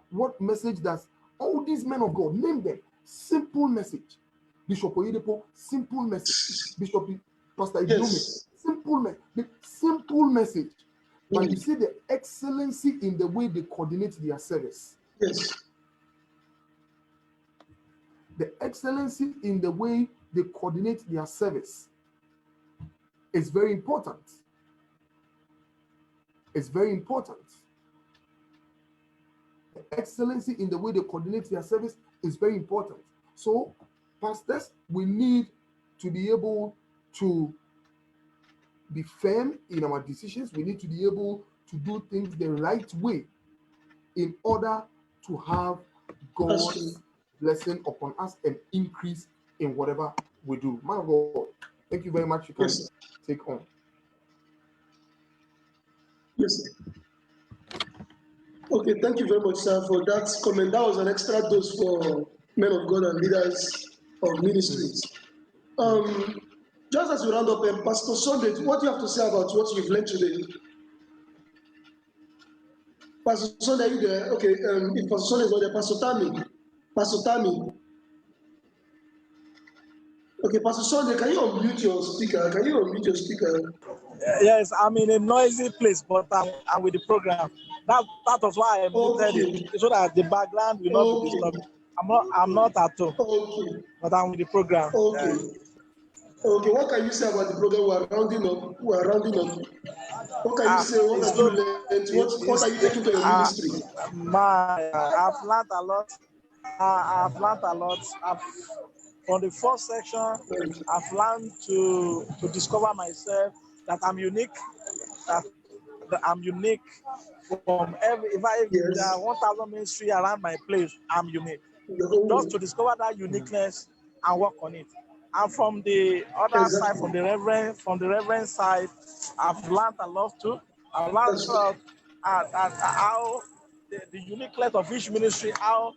What message does all these men of God, name them? Simple message. Bishop Oyedepo, simple message. Bishop Pastor Idome, simple message. But you see the excellency in the way they coordinate their service. The excellency in the way they coordinate their service is very important. It's very important. The excellency in the way they coordinate their service is very important. So, pastors, we need to be able to be firm in our decisions. We need to be able to do things the right way in order to have God's blessing upon us and increase in whatever we do. Man of God, thank you very much. You can take on. Yes, sir. Okay, thank you very much, sir, for that comment. That was an extra dose for men of God and leaders of ministries. Just as we round up, Pastor Sunday, what do you have to say about what you've learned today? Pastor Sunday, are you there? Okay, if Pastor Sunday is not there, Pastor Tammy. Okay, Pastor Sunday, can you unmute your speaker? Can you unmute your speaker? Yes, I'm in a noisy place, but I'm with the program. That was why I muted Okay. it so that the background will not be disturbed. Okay. I'm not at home, Okay. but I'm with the program. Okay. Okay. What can you say about the program? We are rounding up. We are rounding up. What can you say? What It's have you good. learned? What are you taking to your ministry? I've learned a lot. I've learned a lot. From the first section, I've learned to discover myself, that I'm unique, that I'm unique from if there are Yes. 1,000 ministry around my place, I'm unique. The whole Just to world. discover that uniqueness and work on it. And from the other side, Exactly. from the reverend side, I've learned a lot too. I've learned That's good. how the uniqueness of each ministry, how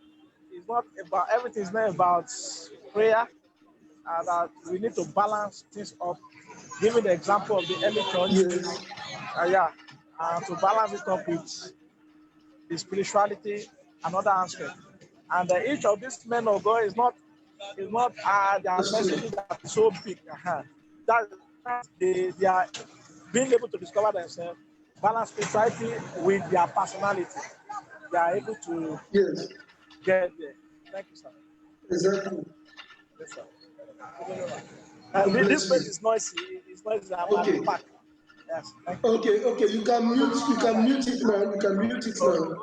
it's not about everything is not about prayer, and that we need to balance things up. Giving the example of the early church, Yes. to balance it up with the spirituality and other aspects. And each of these men of God is not their That's messages true. that are so big. That they are being able to discover themselves, balance spirituality with their personality. They are able to Yes. get there. Thank you, sir. Exactly. Yes, sir. God This bless place you. is noisy. It's noisy. I'm at the Okay. park. Yes, thank you. Okay. Okay. You can mute. You can mute it now. You can mute it now.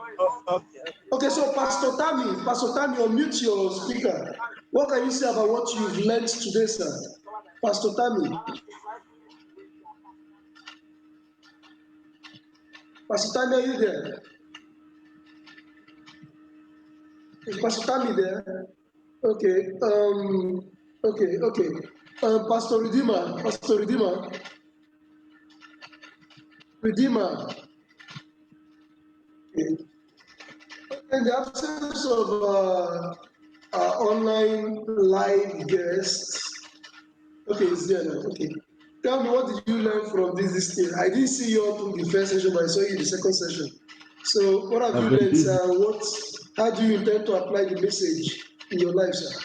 Okay. Okay. So Pastor Tammy, unmute your speaker. What can you say about what you've learned today, sir? Pastor Tammy. Pastor Tammy, are you there? Is Pastor Tammy there? Okay. Okay. Okay. Pastor Redeemer. Pastor Redeemer. Redeemer. Okay. In the absence of our online live guests, okay, it's there now. Okay. Tell me, what did you learn from this thing? I didn't see you all through the first session, but I saw you in the second session. So, what have I've you been learned, busy. sir? How do you intend to apply the message in your life, sir?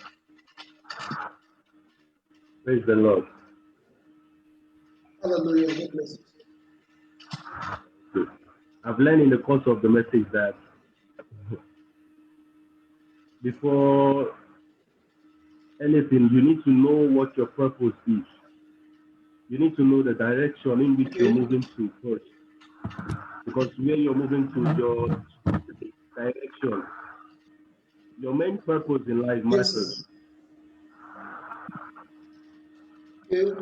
Praise the Lord. Hallelujah. God bless you. I've learned in the course of the message that before anything, you need to know what your purpose is. You need to know the direction in which you're Okay. moving to first. Because where you're moving to, your direction, your main purpose in life Yes, matters. sir. Okay.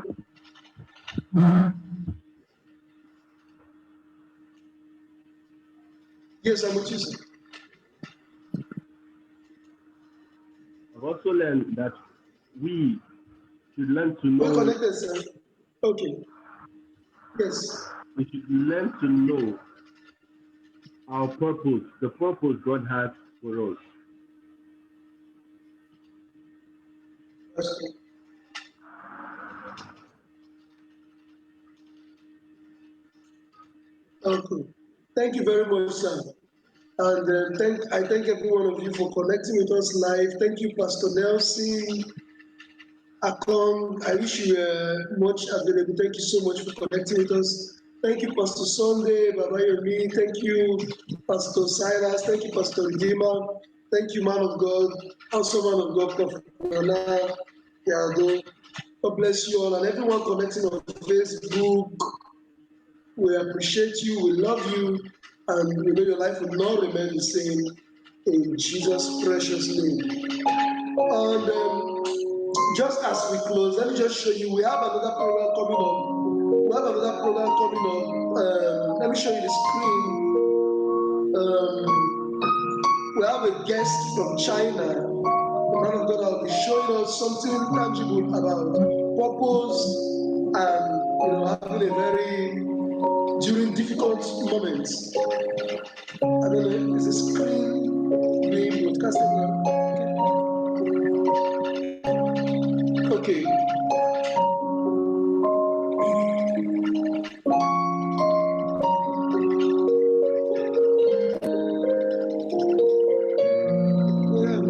Yes, I'm with you, sir. I've also learned that we should learn to We're know, connected, sir. Okay. Yes. we should learn to know our purpose, the purpose God has for us. That's good. Okay. Thank you very much, sir. And I thank every one of you for connecting with us live. Thank you, Pastor Nelson Akon. I wish you were much available. Thank you so much for connecting with us. Thank you, Pastor Sunday, Baba Yomi. Thank you, Pastor Silas. Thank you, Pastor Redeemer. Thank you, man of God. Also, man of God, Prophet Nana Yago. God bless you all and everyone connecting on Facebook. We appreciate you, we love you, and we know your life will not remain the same in Jesus' precious name. And just as we close, let me just show you, we have another program coming up. Let me show you the screen. We have a guest from China. The man of God will be showing us something tangible about purpose and having a very during difficult moments. I don't know, is the screen being broadcasted now? Okay. Yeah.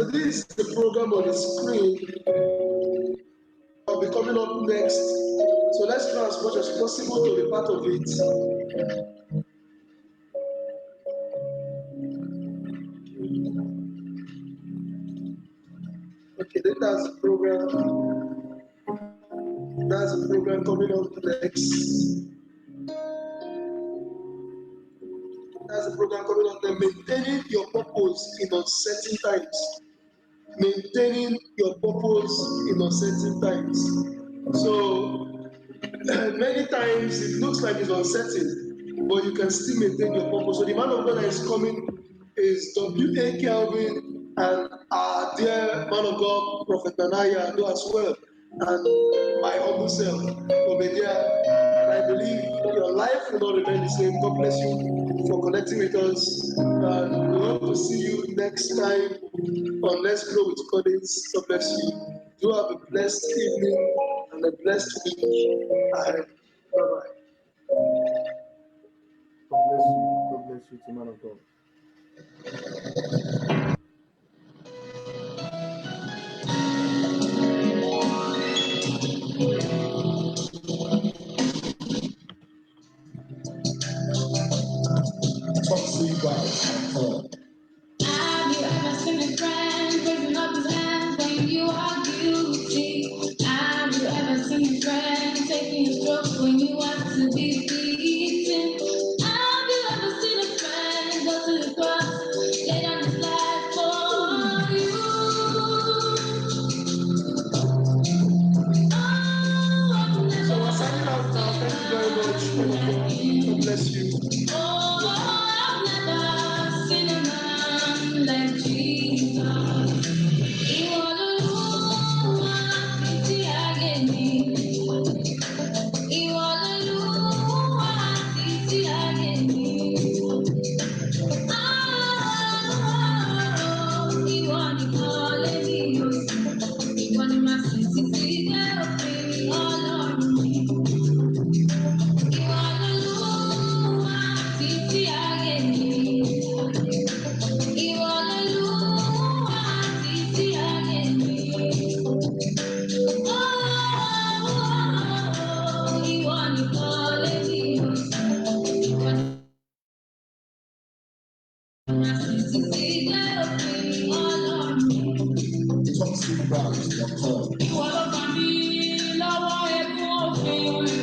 So this is the program on the screen. I'll be coming up next. So let's try as much as possible to be part of it. Okay, then that's the program. That's the program coming up next. That's the program coming up there. Maintaining your purpose in uncertain times. Maintaining your purpose in uncertain times. So many times it looks like it's uncertain, but you can still maintain your purpose. So the man of God that is coming is W.A. Kelvin and our dear man of God, Prophet Nanaya, as well, and my humble self, Obedia. And I believe your life will not remain the same. God bless you for connecting with us. And we hope to see you next time on Let's Grow with Collins. God bless you. Do have a blessed evening and a blessed week ahead. Bye-bye. God bless you. God bless you, man of God. Talk to you guys. Have you ever seen a friend raising up his hand when you are guilty? Have you ever seen a friend taking a stroke when you want to be beaten? Have you ever seen a friend go to the cross, lay down his life for you? So we're signing out now. Thank you very much. God bless you. Oh, I've never seen a man like Jesus. Ìwọ l'Olúwa títí ayé mi. Ìwọ l'Olúwa títí ayé mi. Ìwọ nìkan lèmi yóò sìn. Ìwọ ni màá sìn títí dé òpin Ọlọ́run mi. Ìwọ l'Olúwa títí ayé mi. Ìwọ l'Olúwa títí ayé mi. Ìwọ nìkan lèmi yóò sìn. Ìwọ ni màá sìn títí dé òpin Ọlọ́run mi. Ìwọ ló gbà mí lọ́wọ́ ẹ̀gún òfin.